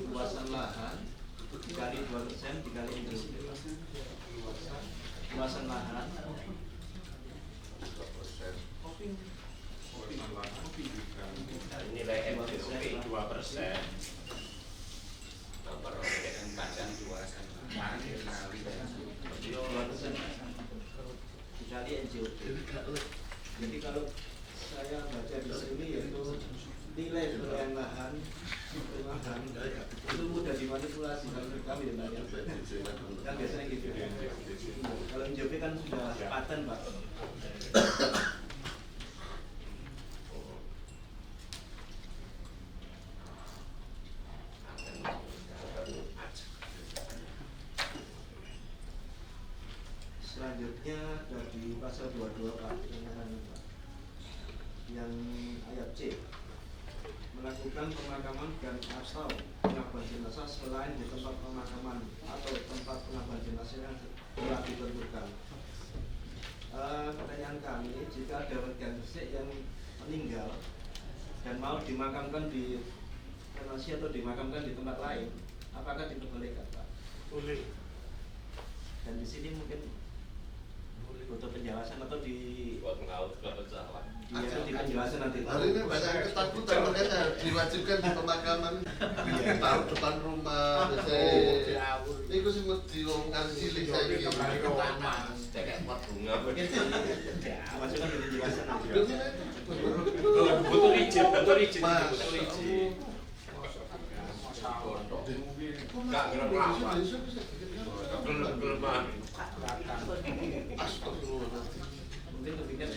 Luasan lahan dikali 2% dikali NJOP. Luasan lahan nilai NJOP 2%. Perbedaan badan luasan lahan dikali NJOP. Jadi kalau saya baca di sini yaitu nilai jualan lahan perumahan itu mudah dimanipulasi kalau kami ya, kan biasanya gitu. Kalau NJOP kan sudah paten, Pak. Selanjutnya dari pasal 22, Pak, yang ayat C, melakukan pemakaman dan atau pengakuan jenazah selain di tempat pemakaman atau tempat pengakuan jenazah yang telah ditentukan. Pertanyaan kami, jika ada warga Gresik yang meninggal dan mau dimakamkan di Indonesia atau dimakamkan di tempat lain, apakah diperbolehkan, Pak? Boleh. Dan di sini mungkin butuh penjelasan atau di di penjelasan nanti. Hari ini banyak yang ketakutan makanya diwajibkan di pemakaman taruh depan rumah. Ini sih mau diomongkan cilik saya ini. kayak pot bunga. Maksudnya di penjelasan nanti. Betul izin, betul izin. Enggak apa. Gelem-geleman. Astagfirullahaladzim. Mungkin ketika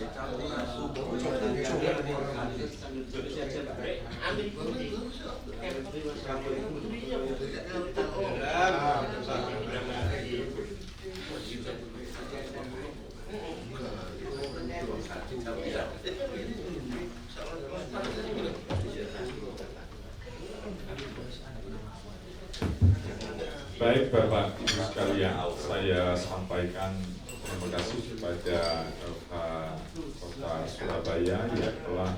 Baik Bapak Ibu sekalian, saya sampaikan terima kasih kepada Kota Surabaya yang telah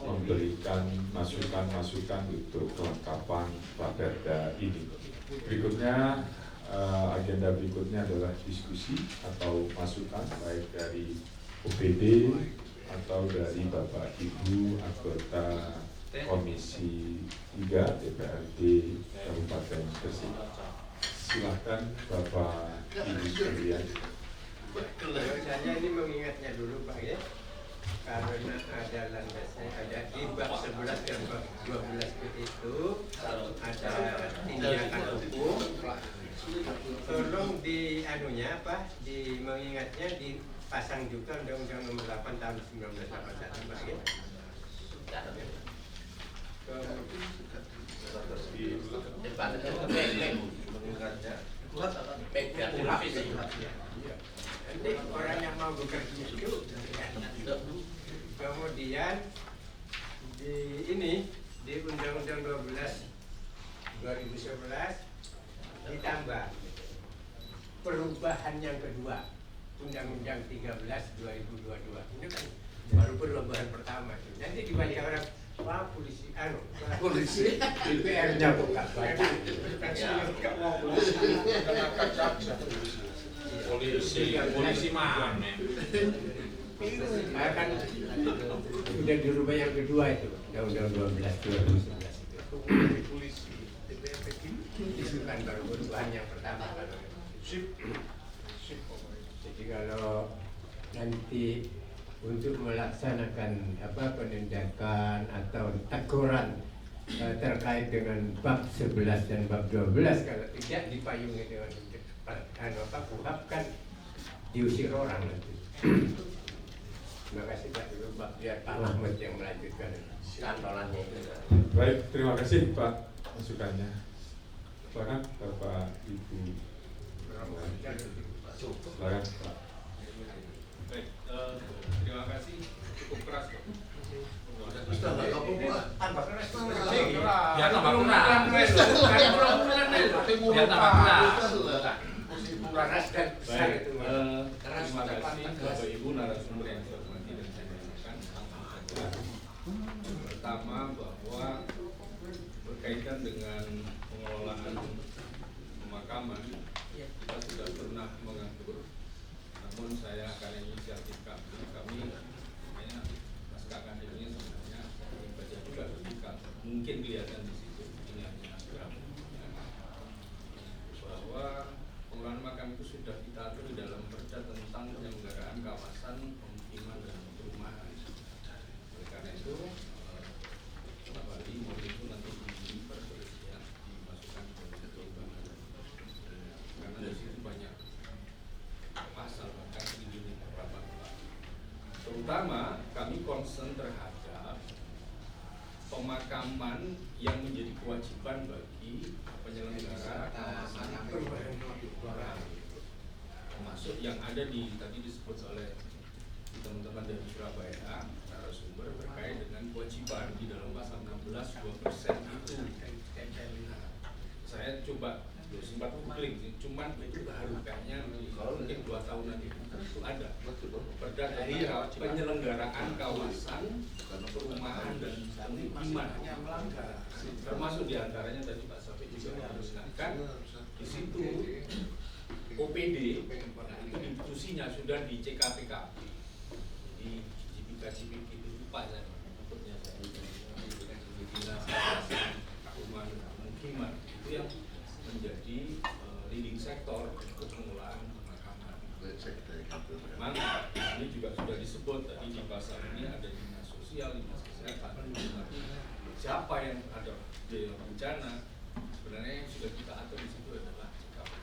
memberikan masukan-masukan untuk kelengkapan Raperda ini. Berikutnya, agenda berikutnya adalah diskusi atau masukan baik dari OPD atau dari Bapak Ibu anggota Komisi 3 DPRD Kabupaten Gresik. Silahkan Bapak Ibu sekalian. Saya ini mengingatnya dulu Pak ya, karena ada landasnya, ada di bab 11 dan bab 12 itu ada tindakan hukum. Tolong di anunya apa, di mengingatnya dipasang juga Undang-Undang Nomor 8 Tahun 1981 Pak ya. Nanti orang yang mau bekerja itu kemudian ini di Undang-Undang 12 2011 ditambah perubahan yang kedua Undang-Undang 13 2022. Ini kan baru perubahan pertama. Nanti dibaca orang, wah polisi DPR-nya buka baca. Polisi mana? Kan sudah dirubah yang kedua itu Undang-Undang 12 2011 itu. Itu kan baru perubahan yang pertama. Jadi kalau nanti untuk melaksanakan penindakan atau teguran terkait dengan bab 11 dan bab 12, kalau tidak dipayungi dengan KUHP kan diusir orang nanti. Terima kasih Pak Pak, biar Pak Mahmud yang melanjutkan kantolannya itu. Baik, terima kasih Pak masukannya. Silakan Bapak Ibu. Silakan Pak. Baik, terima kasih. Cukup keras kok. Ya tambah keras. Baik, terima kasih Bapak Ibu narasumber yang saya hormati dan saya banggakan. Pertama bahwa berkaitan dengan pengelolaan pemakaman, kita sudah pernah mengatur. Namun saya akan inisiatif kami makanya naskah akademinya sebenarnya baca juga ketika mungkin kelihatan di situ ini hanya draft bahwa pengelolaan makam itu sudah kita atur di dalam Perda tentang penyelenggaraan kawasan pemukiman dan perumahan. Oleh karena itu kembali mobil itu nanti diperselisih dimasukkan ke pertimbangan karena di situ banyak pasal bahkan ini beberapa. Terutama kami concern terhadap pemakaman yang menjadi kewajiban bagi penyelenggara kawasan perumahan, termasuk yang ada di tadi disebut oleh teman-teman dari Surabaya narasumber terkait dengan kewajiban di dalam pasal 16 2% itu. Nah, saya coba sempat googling sih, cuman itu baru kayaknya kalau mungkin 2 tahunan itu ada Perda tentang penyelenggaraan kawasan perumahan dan pemukiman, termasuk diantaranya tadi Pak Safi juga mengingatkan di situ OPD, nah itu institusinya sudah di CKPKP, di JPK itu lupa saya maksudnya di dinas perumahan dan pemukiman itu yang menjadi leading sektor untuk pengelolaan pemakaman. Memang ini juga sudah disebut tadi di pasal ini ada dinas sosial, dinas kesehatan, tapi siapa yang ada di bencana sebenarnya yang sudah kita atur di situ adalah KPK.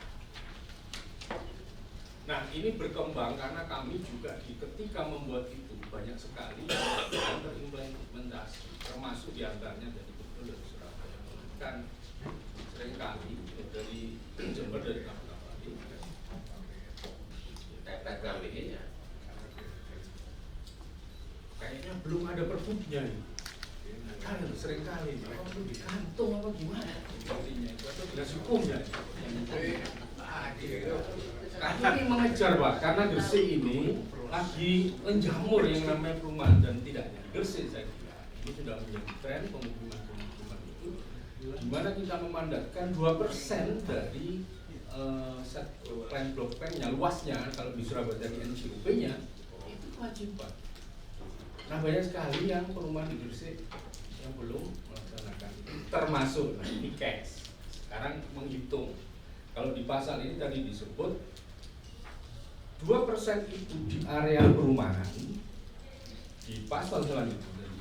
Nah ini berkembang karena kami juga ketika membuat itu banyak sekali yang terimplementasi, termasuk diantaranya dari Gubernur dari Surabaya kan seringkali dari Jember dari kapal KPK-nya kayaknya belum ada perbuknya nih. Kan seringkali perlu di kantung apa gimana intinya itu atau jelas hukumnya. Kami mengejar Pak karena Gresik ini lagi menjamur yang namanya perumahan dan tidak hanya di Gresik saya kira ini sudah menjadi tren pemukiman itu di mana kita memandatkan 2% dari set plan block plan-nya luasnya kalau di Surabaya dari NCUP-nya itu kewajiban. Nah banyak sekali yang perumahan di Gresik yang belum melaksanakan itu termasuk nah ini cash sekarang menghitung kalau di pasal ini tadi disebut 2% itu di area perumahan di pasal selanjutnya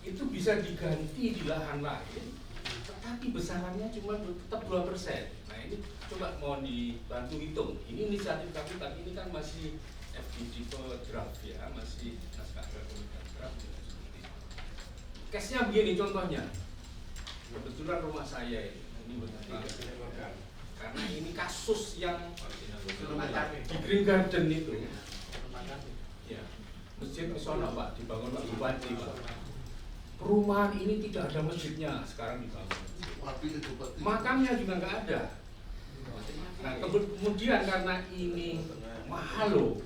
itu bisa diganti di lahan lain tetapi besarannya cuma tetap 2%. Nah ini coba mohon dibantu hitung ini inisiatif kami tapi ini kan masih FDD draft ya masih naskah draft. Case-nya begini contohnya kebetulan rumah saya ini benar karena ini kasus yang di Green Garden itu ya masjid Sono Pak dibangun Pak Bupati Pak perumahan ini tidak ada masjidnya, sekarang dibangun. Makamnya juga nggak ada. Nah kemudian karena ini mahal loh,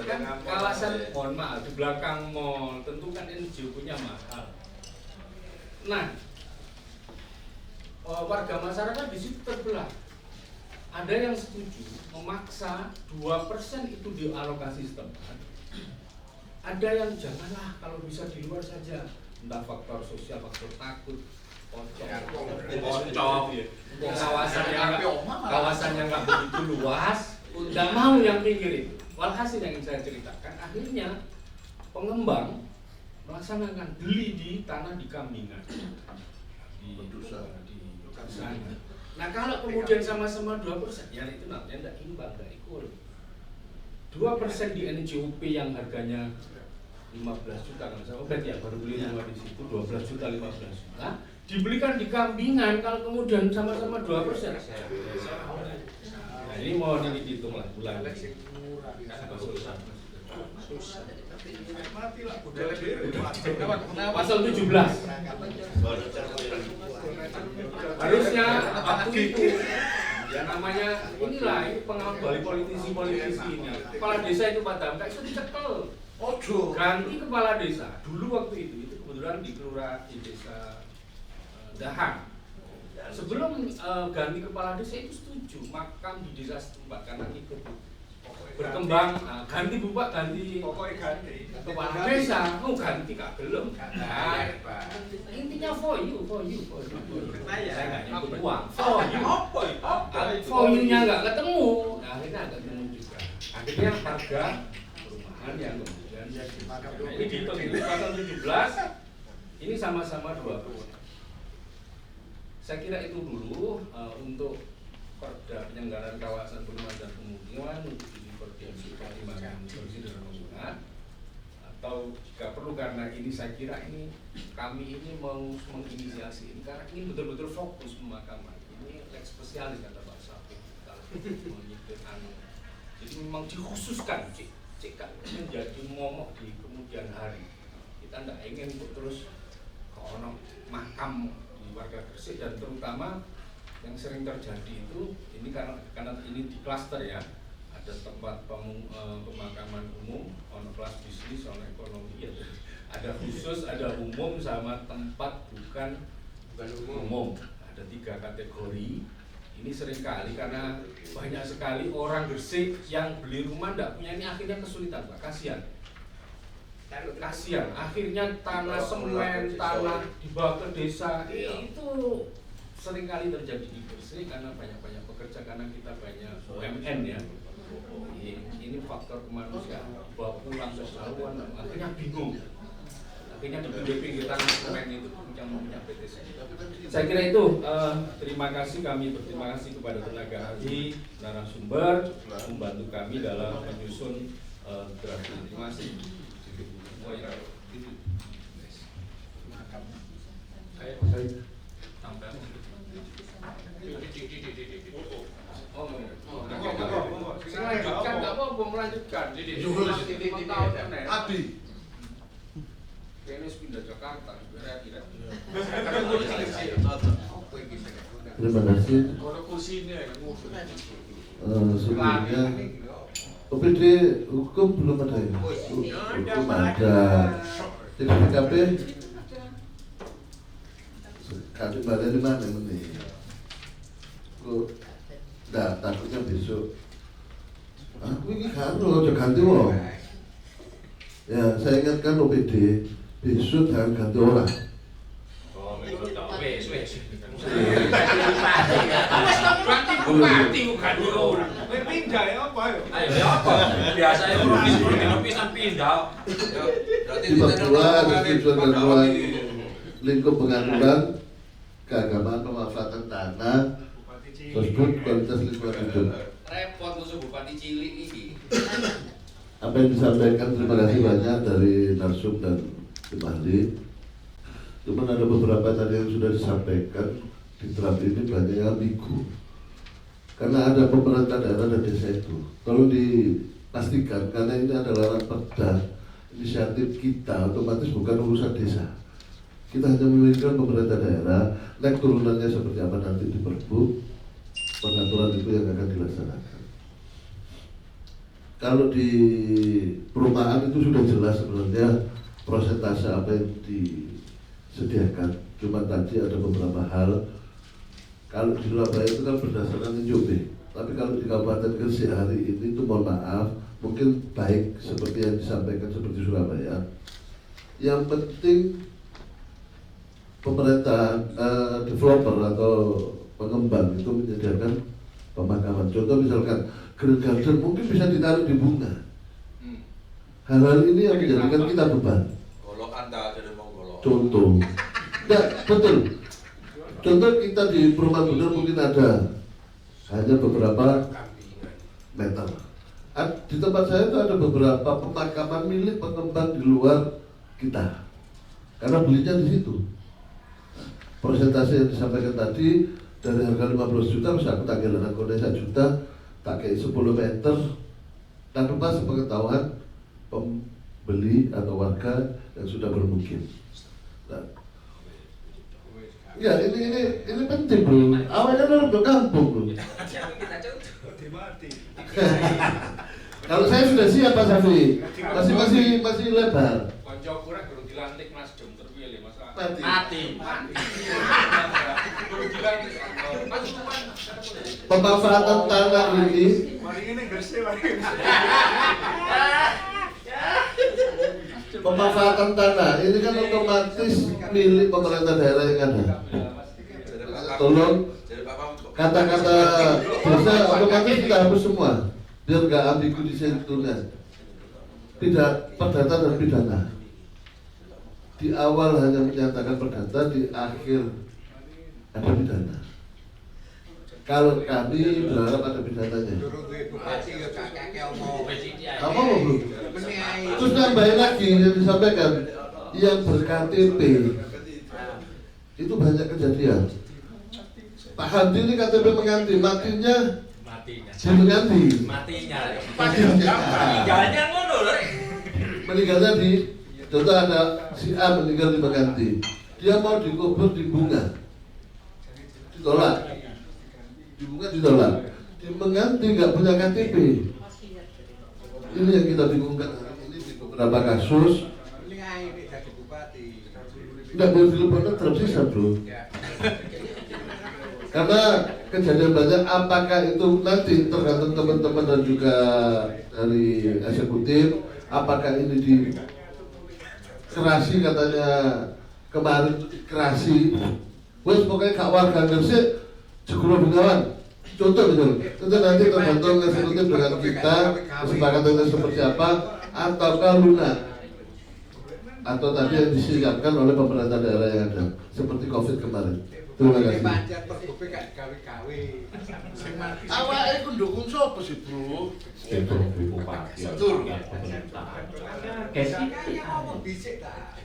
kan kawasan, mohon maaf, di belakang mall, tentu kan NGO punya mahal. Nah, warga masyarakat di situ terbelah. Ada yang setuju memaksa 2% itu dialokasi setempat. Ada yang janganlah, kalau bisa di luar saja. Entah faktor sosial, faktor takut, kawasannya nggak begitu luas, nggak mau yang pinggir itu. Walhasil yang saya ceritakan, akhirnya pengembang melaksanakan beli di tanah di Kambingan, di sana. Nah kalau kemudian sama-sama 2%, ya itu namanya tidak imbang, tidak equal. 2% di NJOP yang harganya 15 juta, kalau saya obat ya baru beli rumah di situ 12 juta, 15 juta, dibelikan di Kambingan kalau kemudian sama-sama 2%. Nah ini mau dihitung lah bulan. Pasal 17. Harusnya waktu itu ya namanya inilah ini pengalaman balik politisi ini. Kepala desa itu pada itu dicekel. Ganti kepala desa. Dulu waktu itu kebetulan di kelurahan di desa Dahang. Sebelum ganti kepala desa itu setuju makam di desa setempat karena ikut berkembang, ganti bupak, ganti kepala desa, mau ganti kak belum? Nah, intinya for you. Saya nggak nyebut uang, for you-nya nggak ketemu, nah akhirnya nggak ketemu juga. Akhirnya harga perumahan yang kemudian ini dihitung itu pasal 17, ini sama-sama 2%. Saya kira itu dulu untuk perda penyelenggaraan kawasan perumahan dan pemukiman untuk koordinasi pertimbangan solusi dan pembangunan, atau jika perlu karena ini saya kira ini kami ini mau menginisiasi ini karena ini betul-betul fokus pemakaman ini lex spesialis kata Pak Safi kalau menyebut jadi memang dikhususkan jika menjadi momok di kemudian hari. Kita tidak ingin untuk terus kono makam di warga Gresik, dan terutama yang sering terjadi itu ini karena ini di klaster ya, ada tempat pemakaman umum, ono kelas bisnis, ono ekonomi ya, ada khusus, ada umum sama tempat bukan umum. Ada 3 kategori. Ini seringkali karena banyak sekali orang Gresik yang beli rumah tidak punya, ini akhirnya kesulitan Pak, kasihan. Akhirnya tanah semen, tanah dibawa ke desa, itu seringkali terjadi di Gresik karena banyak pekerja, karena kita banyak UMN ya. Ini faktor kemanusiaan, bawa pulang kesaluan, akhirnya bingung. Akhirnya di pinggir tanah semen itu yang punya PTC. Saya kira itu. Terima kasih, kami berterima kasih kepada tenaga ahli, narasumber membantu kami dalam menyusun draft ini. Terima kasih. Melanjutkan, nggak apa-apa melanjutkan. Adi. Kayaknya pindah Jakarta, kira-kira. Terima kasih. Sebelumnya OPD hukum belum ada ya? Hukum ada. Jadi PKP kali balik di mana ini? Kok takutnya besok. Aku ini harus ganti wong. Ya, saya ingatkan OPD besok jangan ganti orang. Berarti bupati bukan orang. Pindah ya apa ya? Ayo ya apa? Biasanya orang bisa pindah. Di Papua ada tujuan gangguan lingkup pengaturan keagamaan pemanfaatan tanah tersebut kualitas lingkungan hidup. Repot musuh bupati cilik ini. Apa yang disampaikan, terima kasih banyak dari Narsum dan Tim Ahli. Cuman ada beberapa tadi yang sudah disampaikan di draft ini banyak yang ambigu. Karena ada pemerintah daerah dan desa itu. Kalau di pastikan, karena ini adalah perda inisiatif kita, otomatis bukan urusan desa. Kita hanya memiliki pemerintah daerah, naik turunannya seperti apa nanti di Perbu, pengaturan itu yang akan dilaksanakan. Kalau di perumahan itu sudah jelas sebenarnya prosentase apa yang disediakan. Cuma tadi ada beberapa hal. Kalau di Surabaya itu kan berdasarkan NJOP. Tapi kalau di Kabupaten Gresik hari ini itu mohon maaf, mungkin baik seperti yang disampaikan seperti Surabaya. Yang penting pemerintah, developer atau pengembang itu menyediakan pemakaman. Contoh misalkan Green Garden mungkin bisa ditaruh di bunga. Hal-hal ini yang menjadikan kita beban. Contoh, tidak betul. Contoh kita di perumahan benar mungkin ada hanya beberapa meter. Di tempat saya itu ada beberapa pemakaman milik pengembang di luar kita, karena belinya di situ. Persentase yang disampaikan tadi dari harga 15 juta, bisa aku tagih lahan kode 1 juta, tak kayak 10 meter, tanpa sepengetahuan pembeli atau warga yang sudah bermukim. Nah, ya ini penting bro. Awalnya kan untuk kampung bro. Kalau saya sudah siap Pak Safi, masih lebar. Konco kurang guru dilantik Mas Jom terpilih masa Mati. Guru dilantik. Pemanfaatan tanah ini. Pemanfaatan tanah ini kan otomatis milik pemerintah daerah yang ada. Tolong kata-kata desa otomatis kita hapus semua biar nggak ambigu di situnya. Tidak perdata dan pidana. Di awal hanya menyatakan perdata, di akhir ada pidana. Kalau kami berharap ada pidananya. Apa bro? Terus nambahin lagi yang disampaikan, yang ber-KTP itu banyak kejadian. Pak Handi ini KTP mengganti, matinya mengganti. Meninggalnya di contoh ada si A meninggal di mengganti. Dia mau dikubur di bunga, ditolak. Di bunga ditolak. Di mengganti nggak punya KTP. Ini yang kita bingungkan hari ini di beberapa kasus. Nggak boleh dilepas tersisa bro. Karena kejadian banyak, apakah itu nanti tergantung teman-teman dan juga dari eksekutif, apakah ini di kerasi katanya kemarin kerasi, wes pokoknya kak warga Gresik Joglo Bengawan. Contoh misalnya, itu nanti tergantung eksekutif dengan kita kesepakatannya seperti apa, ataukah lunak, atau tadi yang disiapkan oleh pemerintah daerah yang ada, seperti COVID kemarin. Terima kasih. Awalnya aku dukung siapa sih bro? Bupati, pemerintah.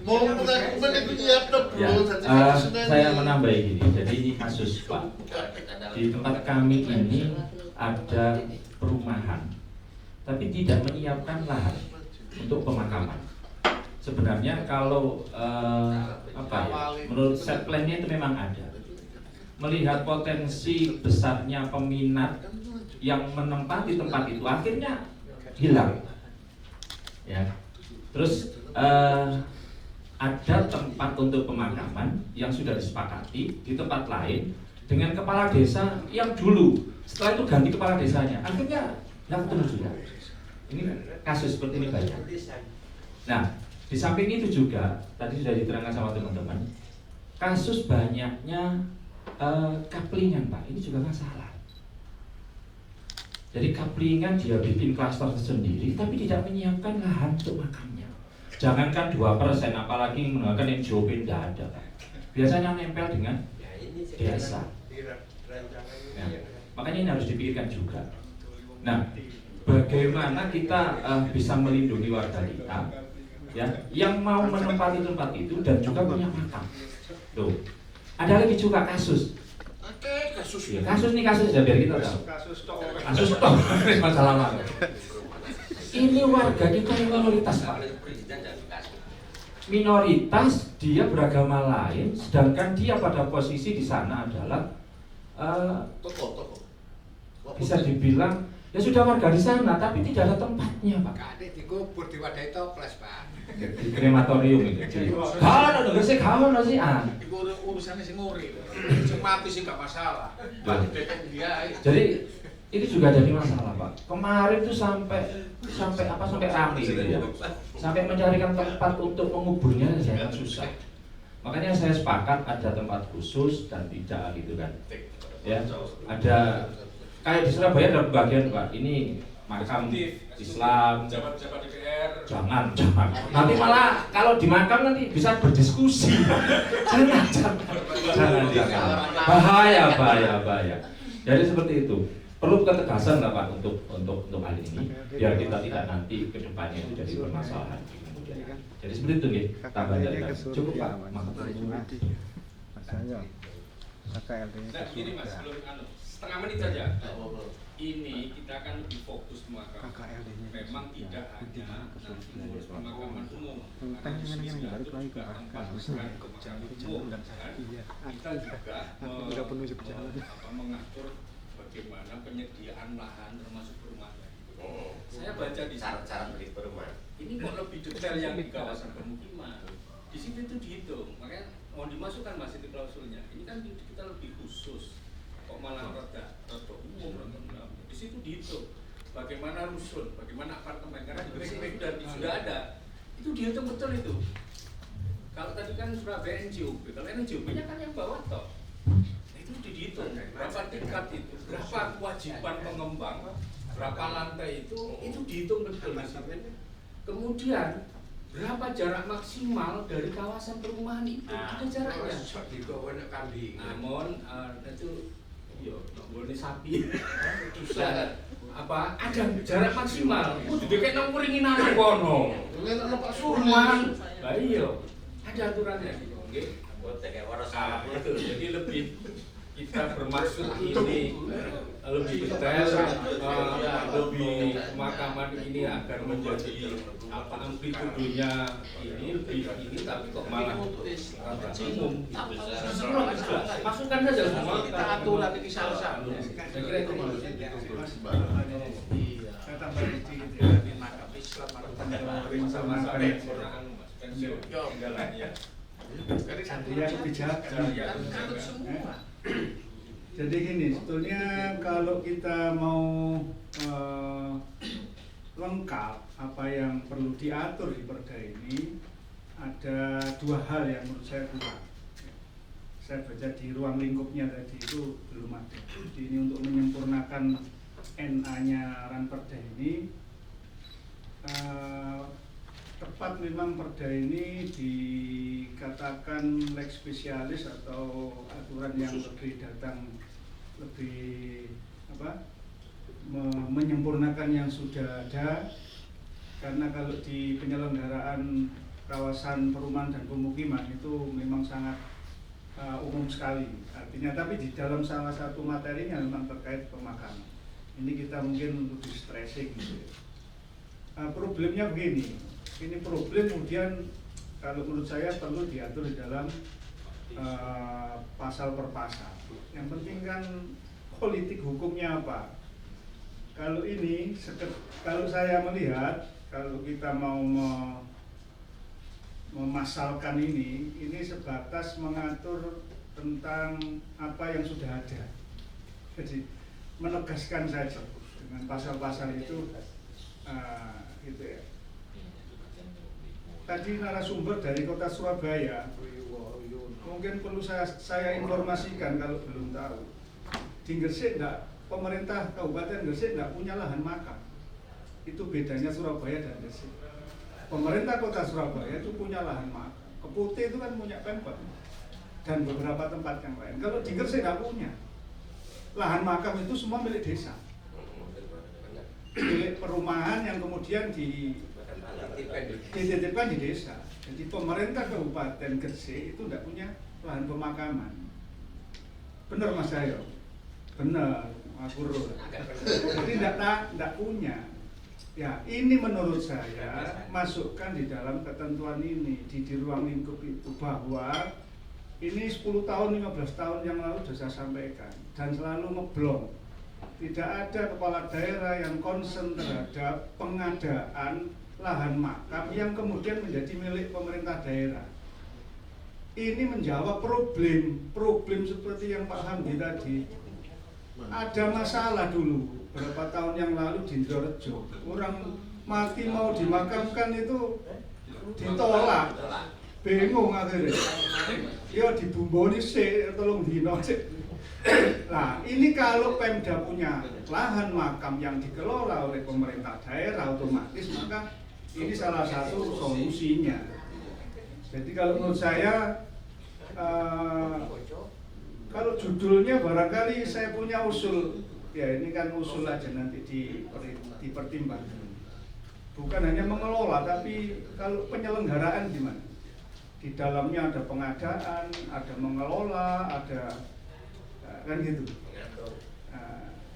Mau meneguk nyiap bro. Saya menambah gini, jadi ini kasus Pak. Di tempat kami ini ada perumahan, tapi tidak menyiapkan lahan untuk pemakaman. Sebenarnya kalau menurut set plan-nya itu memang ada. Melihat potensi besarnya peminat yang menempati tempat itu, akhirnya hilang. Ya. Terus ada tempat untuk pemakaman yang sudah disepakati di tempat lain dengan kepala desa yang dulu, setelah itu ganti kepala desanya, akhirnya nggak ketemu juga. Ini kasus seperti ini banyak. Nah, di samping itu juga tadi sudah diterangkan sama teman-teman, kasus banyaknya kaplingan Pak, ini juga masalah. Jadi kaplingan dia bikin klaster tersendiri, tapi tidak menyiapkan lahan untuk makamnya. Jangankan 2%, apalagi menggunakan NJOP tidak ada Pak. Biasanya nempel dengan desa. Nah, makanya ini harus dipikirkan juga. Nah, bagaimana kita bisa melindungi warga kita, ya, yang mau menempati tempat itu dan juga punya makam. Tuh. Ada lagi juga kasus. Kasus. Ya, kasus ya biar kita tahu. Kasus toh masalah apa? Ini warga kita yang minoritas, Pak. Minoritas, dia beragama lain, sedangkan dia pada posisi di sana adalah bisa dibilang ya sudah warga di sana, tapi tidak ada tempatnya, Pak. Kadek dikubur di wadai toples, Pak. Di krematorium itu. Kalau nggak sih, kalau sih Iku urusannya sing nguri. Sing mati sih gak masalah. Mati depek dia. Jadi ini juga jadi masalah, Pak. Kemarin tuh sampai ramai gitu ya. Sampai mencarikan tempat untuk menguburnya sangat susah. Makanya saya sepakat ada tempat khusus dan tidak gitu kan. Ya, ada kayak di Surabaya ada bagian, Pak. Ini makam Islam. Jabat-jabat DPR. Jangan. Nanti malah kalau di makam nanti bisa berdiskusi. Jangan. Bahaya. Jadi seperti itu. Perlu ketegasan lah Pak untuk hal ini biar kita tidak nanti ke depannya itu jadi permasalahan kemudian. Jadi seperti itu nih, tambah dari cukup Pak. Nah, gini Mas, setengah menit saja. Ini kita akan lebih fokus makam. Memang tidak hanya nanti mengurus pemakaman umum. Karena ini juga tempat pemakaman umum. Kita juga mengatur bagaimana penyediaan lahan termasuk perumahan. Saya baca di syarat-syarat beli perumahan. Ini kok lebih detail yang di kawasan permukiman. Di situ itu dihitung. Makanya mau dimasukkan Mas itu klausulnya. Ini kan kita lebih khusus. Kok malah rada umum di situ dihitung. Bagaimana rusun, bagaimana apartemen karena di PSP sudah ada. Itu dihitung betul itu. Kalau tadi kan Surabaya NJOB, kalau NJOB-nya kan yang bawah toh. Itu dihitung berapa tingkat itu, berapa kewajiban pengembang, berapa lantai itu dihitung betul. Kemudian berapa jarak maksimal dari kawasan perumahan itu, ada jaraknya. Namun itu, boleh sapi. Apa ada jarak maksimal? Jadi kayak nongkuringin anak kono. Perumahan, iya, ada aturannya. Jadi lebih kita bermaksud ini lebih detail, lebih pemakaman ini agar menjadi apa amplitudonya ini lebih ini tapi kok malah umum. Masukkan saja semua aturan ini salah. Saya kira itu Saya tambah sedikit ya, di makam Islam sama dia kebijakan. Jadi gini, sebetulnya kalau kita mau lengkap apa yang perlu diatur di Perda ini, ada dua hal yang menurut saya kurang. Saya baca di ruang lingkupnya tadi itu belum ada. Jadi ini untuk menyempurnakan NA-nya Ranperda ini, tepat memang Perda ini dikatakan lex spesialis atau aturan yang lebih menyempurnakan yang sudah ada. Karena kalau di penyelenggaraan kawasan perumahan dan pemukiman itu memang sangat umum sekali artinya, tapi di dalam salah satu materinya memang terkait pemakaman. Ini kita mungkin lebih stressing gitu ya. Problemnya begini, ini problem kemudian kalau menurut saya perlu diatur di dalam pasal per pasal. Yang penting kan politik hukumnya apa. Kalau ini, kalau saya melihat, kalau kita mau memasalkan ini sebatas mengatur tentang apa yang sudah ada. Jadi menegaskan saja dengan pasal-pasal itu, gitu ya. Tadi narasumber dari kota Surabaya, mungkin perlu saya informasikan kalau belum tahu. Di Gresik pemerintah Kabupaten Gresik tidak punya lahan makam. Itu bedanya Surabaya dan Gresik. Pemerintah kota Surabaya itu punya lahan makam. Keputih itu kan punya Pemkot dan beberapa tempat yang lain. Kalau di Gresik tidak punya. Lahan makam itu semua milik desa. Milik perumahan yang kemudian dititipkan di desa. Jadi pemerintah Kabupaten Gresik itu tidak punya lahan pemakaman. Benar Mas Ayo? Benar, Mas Guru. Jadi tidak punya. Ya, ini menurut saya masukkan di dalam ketentuan ini di ruang lingkup itu, bahwa ini 10 tahun, 15 tahun yang lalu sudah saya sampaikan dan selalu ngeblok. Tidak ada kepala daerah yang concern terhadap pengadaan lahan makam yang kemudian menjadi milik pemerintah daerah. Ini menjawab problem seperti yang Pak Hamdi tadi. Ada masalah dulu berapa tahun yang lalu di Indrarejo, orang mati mau dimakamkan itu ditolak, bingung akhirnya. Ya dibumboni sih, tolong dino sih. Nah, ini kalau Pemda punya lahan makam yang dikelola oleh pemerintah daerah, otomatis maka ini salah satu solusinya. Jadi kalau menurut saya, kalau judulnya barangkali saya punya usul, ya ini kan usul aja nanti dipertimbangkan. Bukan hanya mengelola, tapi kalau penyelenggaraan gimana? Di dalamnya ada pengadaan, ada mengelola, ada kan gitu.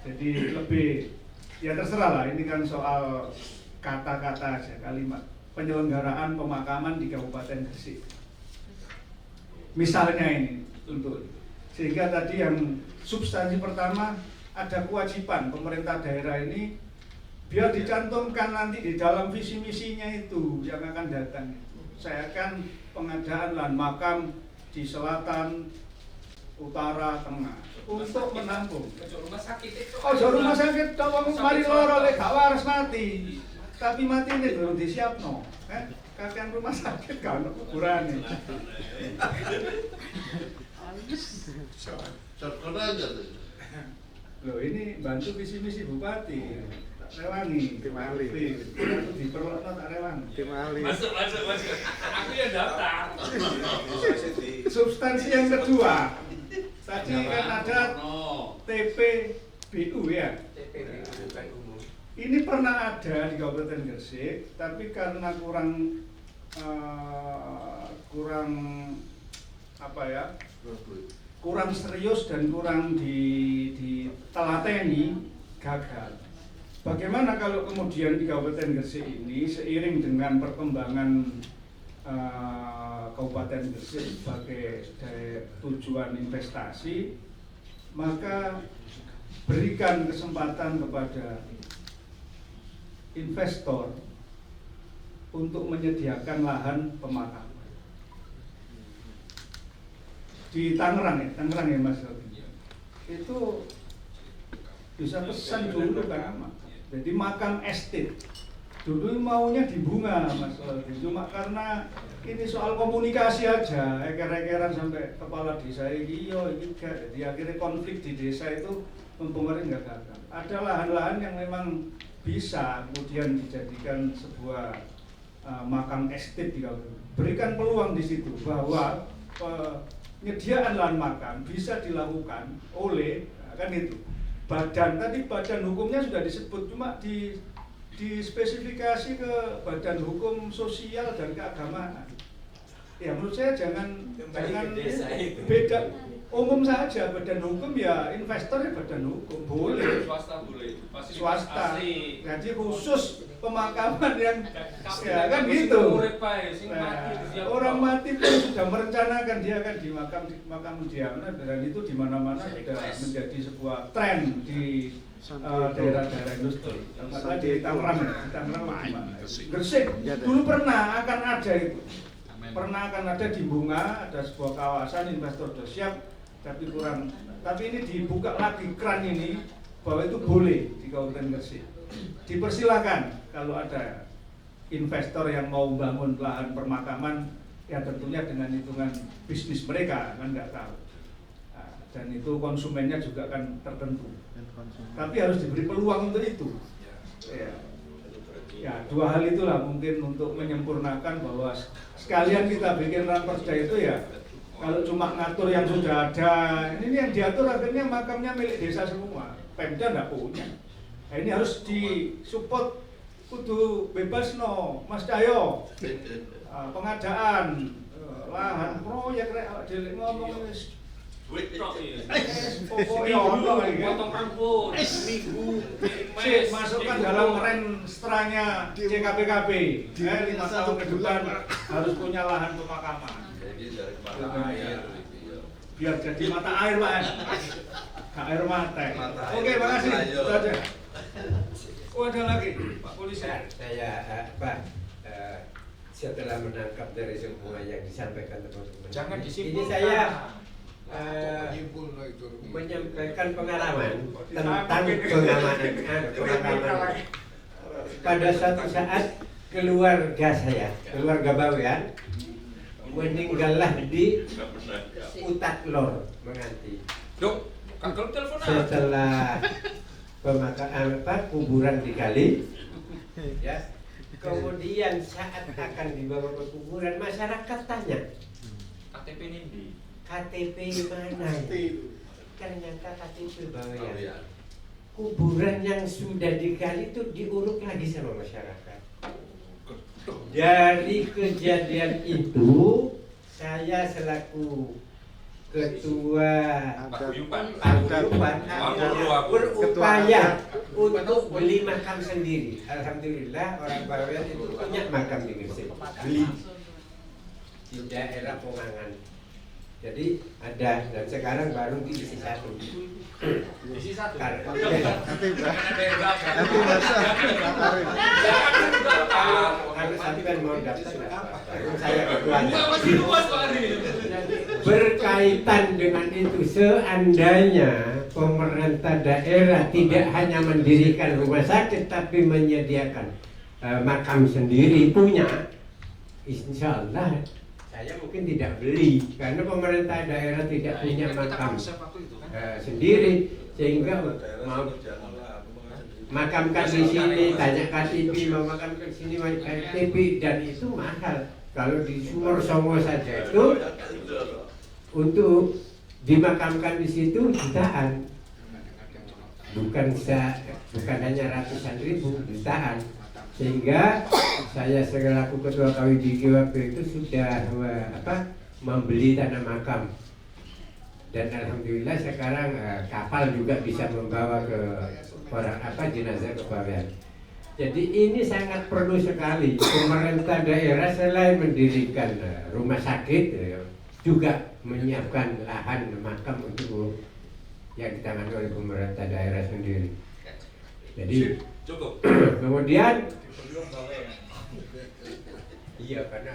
Jadi lebih, ya terserah lah, ini kan soal kata-kata aja, kalimat. Penyelenggaraan pemakaman di Kabupaten Gresik. Misalnya ini untuk, sehingga tadi yang substansi pertama, ada kewajiban pemerintah daerah ini biar dicantumkan nanti di dalam visi misinya itu yang akan datang. Saya akan pengadaan lahan makam di selatan, utara, tengah untuk menampung. Rumah sakit itu. Rumah sakit tolong mari loro lek gak waras mati. Tapi mati ini belum disiapno. Kakean rumah sakit kan kuburane. Contoh aja tuh. Loh, ini bantu visi misi bupati. Rewangi. Timali. Diperlokno tak rewangi. Timali. Masuk. Aku yang daftar. Substansi yang kedua. Tadi kan ada TPBU ya. Ini pernah ada di Kabupaten Gresik, tapi karena kurang kurang serius dan kurang ditelateni, gagal. Bagaimana kalau kemudian di Kabupaten Gresik ini seiring dengan perkembangan Kabupaten Gresik sebagai tujuan investasi, maka berikan kesempatan kepada investor untuk menyediakan lahan pemakaman di Tangerang ya Mas. Itu bisa pesan dulu kan, jadi makam estate. Dulu maunya di Bunga Mas, cuma karena ini soal komunikasi aja, eker-ekeran sampai kepala desa ini, jadi akhirnya konflik di desa itu pemerintah nggak gagal. Ada lahan-lahan yang memang bisa kemudian dijadikan sebuah makam estate di Kabupaten. Berikan peluang di situ bahwa penyediaan lahan makam bisa dilakukan oleh kan itu badan hukumnya sudah disebut, cuma dispesifikasi ke badan hukum sosial dan keagamaan. Ya menurut saya jangan beda umum saja, badan hukum ya investor ya badan hukum boleh, Swasta boleh. swasta. Jadi khusus pemakaman yang ya kan Fasilitas gitu. Orang mati pun sudah merencanakan dia akan di makam diamnya, dan itu di mana-mana sudah menjadi sebuah tren di daerah-daerah industri. Masalah di Tangerang Gresik dulu pernah akan ada itu. Pernah akan ada di Bunga, ada sebuah kawasan investor sudah siap, tapi ini dibuka lagi keran ini bahwa itu boleh di Kabupaten Gresik. Dipersilakan kalau ada investor yang mau bangun lahan permakaman, ya tentunya dengan hitungan bisnis mereka kan nggak tahu. Nah, dan itu konsumennya juga kan tertentu. Tapi harus diberi peluang untuk itu. Ya, dua hal itulah mungkin untuk menyempurnakan bahwa sekalian kita bikin Ranperda itu ya. Kalau cuma ngatur yang sudah ada, ini yang diatur akhirnya makamnya milik desa semua. Pemda nggak punya. Nah, ini harus disupport, kudu bebas no, Mas Cahyo. Pengadaan lahan proyek ngomong duit tok iki. Pokoknya ono iki. Potong rambut, minggu, Cik, masukkan dalam renstranya CKPKB. 5 tahun ke depan harus punya lahan pemakaman. Jadi dari mata air gitu ya. Biar jadi mata air, Pak. Gak air mata. Mata air. Oke, makasih. Ayo. Itu aja. Oh, ada lagi, Pak Polisi. Saya setelah menangkap dari semua yang disampaikan teman-teman, Jangan ini disimpulkan. saya menyampaikan pengalaman tentang pemakaman. Pada suatu saat keluarga saya, keluarga Bawean, meninggallah di Utak Lor Menganti. Dok, kalau telepon Setelah kuburan dikali, ya. Kemudian saat akan dibawa ke kuburan, masyarakat tanya, KTP ini di KTP mana? Ternyata KTP Bawean. Kuburan yang sudah digali itu diuruk lagi sama masyarakat. Dari kejadian itu, saya selaku ketua paguyuban berupaya untuk beli makam sendiri. Alhamdulillah orang Bawean itu punya makam di Gresik, beli di daerah Pomangan. Jadi ada, dan sekarang baru diisi satu. isi satu. Karena sampai mau daftar, saya ketuanya. Berkaitan dengan itu, seandainya pemerintah daerah tidak hanya mendirikan rumah sakit tapi menyediakan makam sendiri punya, insya Allah saya mungkin tidak beli karena pemerintah daerah tidak punya makam sendiri, sehingga mau makamkan di sini, tanya KTP, mau makamkan di sini, KTP, dan itu mahal. Kalau di Sumur Songo saja itu untuk dimakamkan di situ jutaan, bukan hanya ratusan ribu, jutaan. Sehingga saya selaku ketua KWBG waktu itu sudah membeli tanah makam, dan alhamdulillah sekarang kapal juga bisa membawa ke jenazah ke Bawean. Jadi ini sangat perlu sekali pemerintah daerah selain mendirikan rumah sakit juga menyiapkan lahan makam untuk yang ditangani oleh pemerintah daerah sendiri. Jadi cukup. Kemudian iya, karena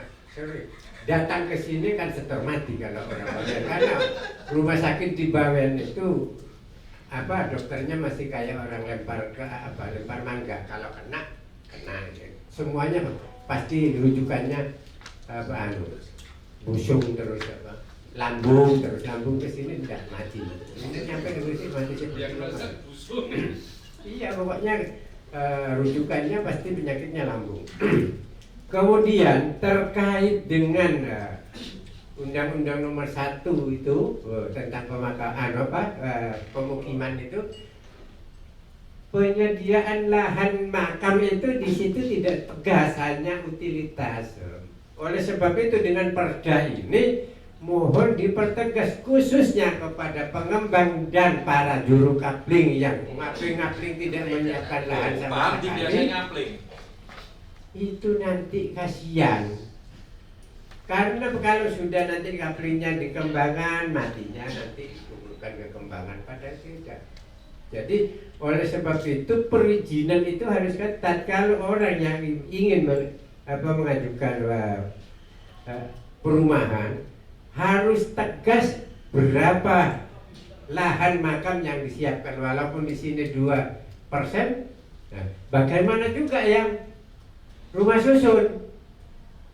datang ke sini kan setor mati kalau orang Bawean, karena rumah sakit di Bawean itu dokternya masih kayak orang lempar mangga, kalau kena semuanya pasti rujukannya busung terus lambung ke sini tidak mati. Ini nyampe di sini mati busung. Iya, pokoknya rujukannya pasti penyakitnya lambung. Kemudian terkait dengan Undang-Undang Nomor 1 itu tentang pemukiman itu, penyediaan lahan makam itu di situ tidak tegas, hanya utilitas. Oleh sebab itu dengan perda ini mohon dipertegas khususnya kepada pengembang dan para juru kapling yang ngapling tidak menyiapkan lahan sama sekali. Itu nanti kasihan. Karena kalau sudah nanti kaplingnya dikembangkan, matinya nanti bukan kekembangan, padahal tidak. Jadi oleh sebab itu perizinan itu harus ketat. Kalau orang yang ingin mengajukan perumahan harus tegas berapa lahan makam yang disiapkan, walaupun di sini 2%. Nah, bagaimana juga yang rumah susun?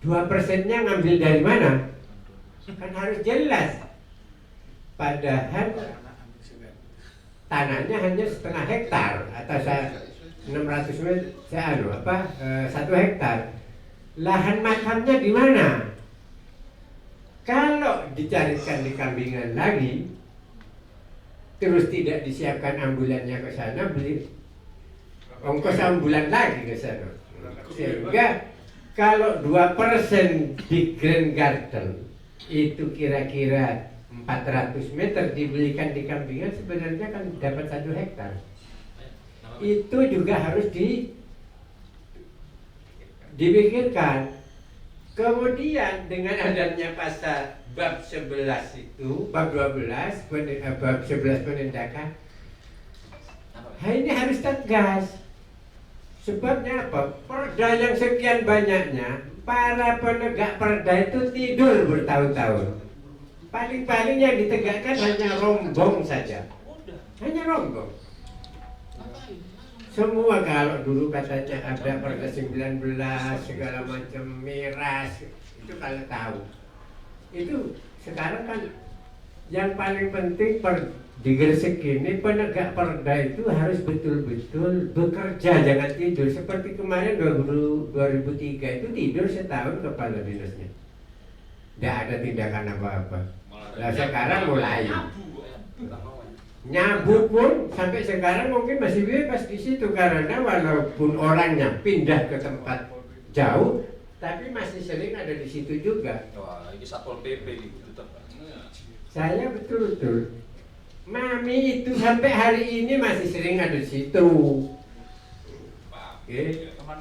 2%-nya ngambil dari mana? Kan harus jelas. Padahal tanahnya hanya setengah hektar atau 600 meter, 1 hektar. Lahan makamnya di mana? Kalau dicarikan di Kambingan lagi, terus tidak disiapkan ambulannya ke sana, beli ongkos ambulan lagi ke sana. Sehingga kalau 2% di Grand Garden itu kira-kira 400 meter dibelikan di Kambingan sebenarnya kan dapat 1 hektar. Itu juga harus dipikirkan. Kemudian dengan adanya pasal bab 11 itu, bab 12, bab 11 penindakan, ini harus tegas. Sebabnya apa? Perda yang sekian banyaknya, para penegak perda itu tidur bertahun-tahun. Paling-paling yang ditegakkan hanya rombong saja. Hanya rombong. Semua kalau dulu katanya ada perda 19 segala macam miras, itu kalau tahu. Itu sekarang kan yang paling penting di Gresik ini penegak perda itu harus betul-betul bekerja, jangan tidur. Seperti kemarin 2003 itu tidur setahun kepala dinasnya. Tidak ada tindakan apa-apa. Nah sekarang mulai nyabu pun sampai sekarang mungkin masih bebas di situ karena walaupun orangnya pindah ke tempat jauh, tapi masih sering ada di situ juga. Wah, ini Satpol PP gitu tetap. Saya betul-betul Mami itu sampai hari ini masih sering ada di situ.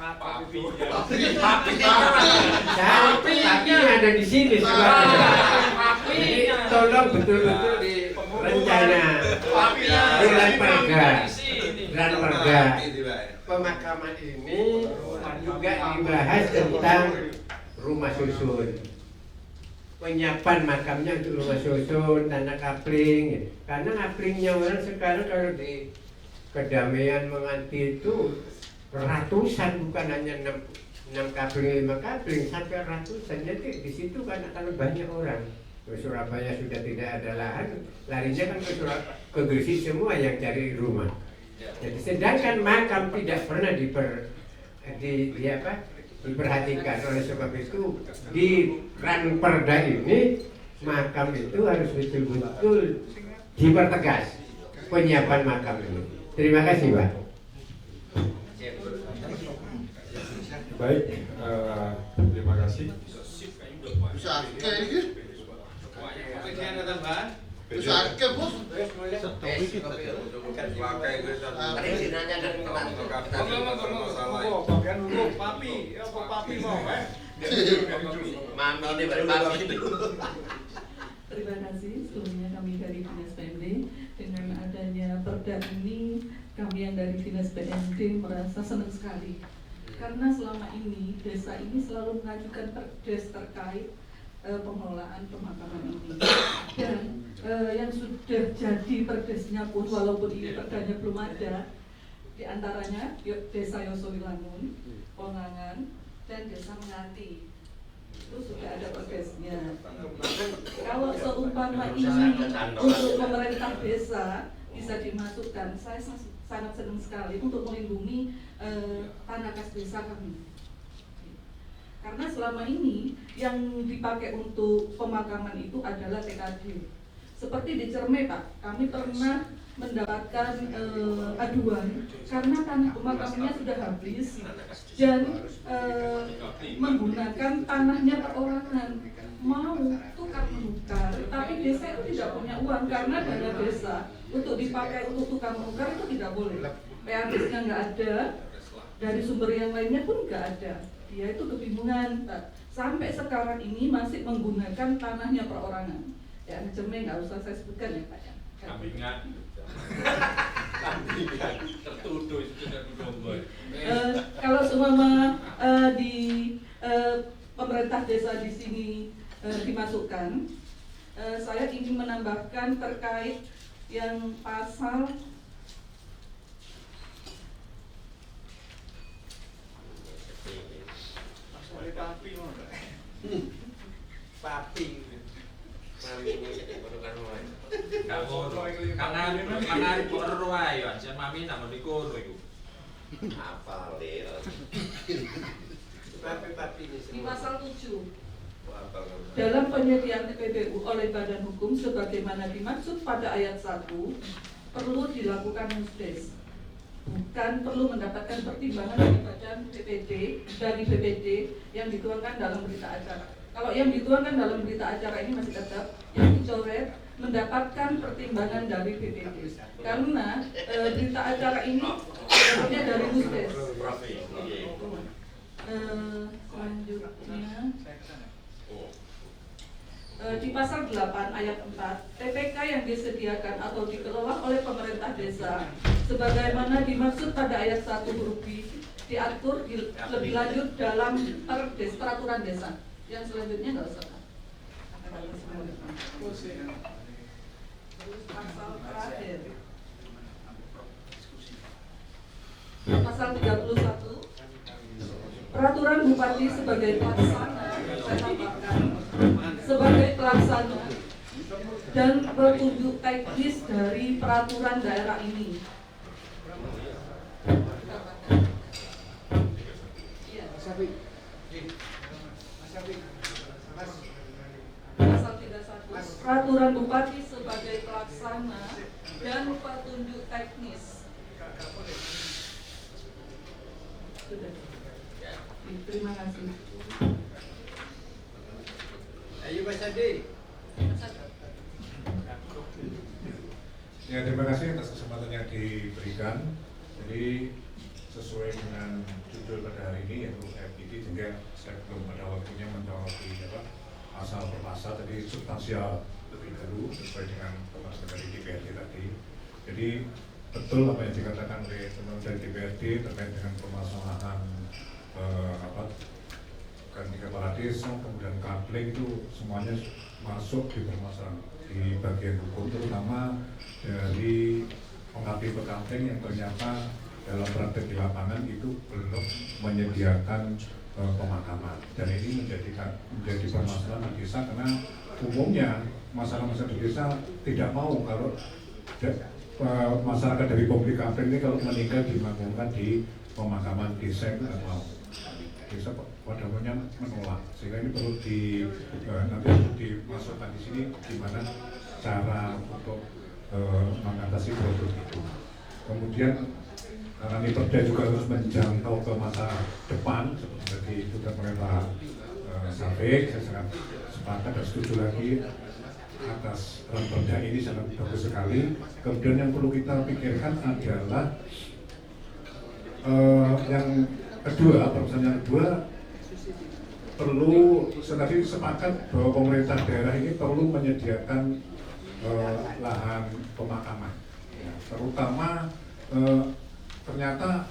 Papi ada di sini sebenarnya. Jadi tolong betul-betul direncana. Dan perda pemakaman ini juga dibahas tentang rumah susun. Penyiapan makamnya untuk rumah susun, tanah kapling. Karena kaplingnya orang sekarang kalau di kedamaian menganti itu ratusan, bukan hanya 6 kapling, 5 kapling, sampai ratusan. Jadi di situ kan akan banyak orang. Ke Surabaya sudah tidak ada lahan, larinya kan ke Gresik semua yang cari rumah. Jadi sedangkan makam tidak pernah diperhatikan. Oleh sebab itu di ran perda ini makam itu harus betul-betul dipertegas penyiapan makam ini. Terima kasih, Pak. Baik, terima kasih. Bisa kayak gitu. Ada tambahan? Bisa kayak bos. Terima kasih. Sebelumnya kami dari Dinas PMD, dengan adanya perda ini kami yang dari Dinas PMD merasa senang sekali karena selama ini desa ini selalu mengajukan perdes terkait pengelolaan pemakaman ini, dan yang sudah jadi perdesnya pun walaupun ini perdanya belum ada, diantaranya Desa Yosowilangun, Pongangan, dan Desa Menganti itu sudah ada perdesnya. Kalau seumpama ini untuk pemerintah desa bisa dimasukkan, saya sangat senang sekali untuk melindungi tanah kas desa kami. Karena selama ini yang dipakai untuk pemakaman itu adalah TKD. Seperti di Cerme, Pak, kami pernah mendapatkan aduan karena tanah pemakamannya sudah habis dan menggunakan tanahnya perorangan, mau tukar menukar, tapi desa itu tidak punya uang karena dana desa untuk dipakai untuk tukar menukar itu tidak boleh. PADS-nya nggak ada, dari sumber yang lainnya pun nggak ada. Dia itu kebingungan, Pak. Sampai sekarang ini masih menggunakan tanahnya perorangan. Ya, Cerme nggak usah saya sebutkan ya, Pak. Kambingan. Kambingan tertuduh itu boy. Kalau seumpama di pemerintah desa di sini dimasukkan, saya ingin menambahkan terkait yang pasal Papi mau enggak? Papi. Mami bukan mau. Karena kono wae ya, jan mami nang kono iku. Apa le? Papi ini di pasal 7 dalam penyediaan TPPU oleh badan hukum sebagaimana dimaksud pada ayat 1 perlu dilakukan musdes, bukan perlu mendapatkan pertimbangan dari badan BPD yang dituangkan dalam berita acara. Kalau yang dituangkan dalam berita acara ini masih tetap yang dicoret mendapatkan pertimbangan dari BPD. Karena berita acara ini sebenarnya dari Musdes. Selanjutnya di pasal 8 ayat 4, TPK yang disediakan atau dikelola oleh pemerintah desa sebagaimana dimaksud pada ayat 1 huruf B diatur lebih lanjut dalam peraturan desa. Yang selanjutnya nggak usah. Terus pasal terakhir, pasal 31, peraturan bupati sebagai pelaksana, saya tambahkan, sebagai pelaksana dan petunjuk teknis dari peraturan daerah ini. Pasal 31, peraturan bupati sebagai pelaksana dan petunjuk teknis. Sudah. Terima kasih. Ayo Mas Adi. Ya, terima kasih atas kesempatan yang diberikan. Jadi sesuai dengan judul pada hari ini yaitu FID, sehingga saya belum pada waktunya menjawab di asal per pasal, tadi substansial lebih dulu sesuai dengan pembahasan dari DPRD tadi. Jadi betul apa yang dikatakan oleh teman-teman dari DPRD terkait dengan permasalahan ganti kepala desa, kemudian kabling itu semuanya masuk di permasalahan di bagian hukum, terutama dari pengabdi pekabling yang ternyata dalam praktek di lapangan itu belum menyediakan pemakaman, dan ini menjadi permasalahan di desa karena umumnya masyarakat di desa tidak mau kalau masyarakat dari pembeli kabling ini kalau meninggal dimakamkan di pemakaman desa itu tidak mau. Desa pada umumnya menolak, sehingga ini perlu nanti dimasukkan di sini gimana cara untuk mengatasi problem itu. Kemudian karena ini perda juga harus menjangkau ke masa depan seperti itu dan pemerintah Safik, saya sangat sepakat dan setuju lagi atas perda ini, sangat bagus sekali. Kemudian yang perlu kita pikirkan adalah yang kedua, perusahaan yang kedua perlu, saya tadi sepakat bahwa pemerintah daerah ini perlu menyediakan lahan pemakaman, ya, terutama ternyata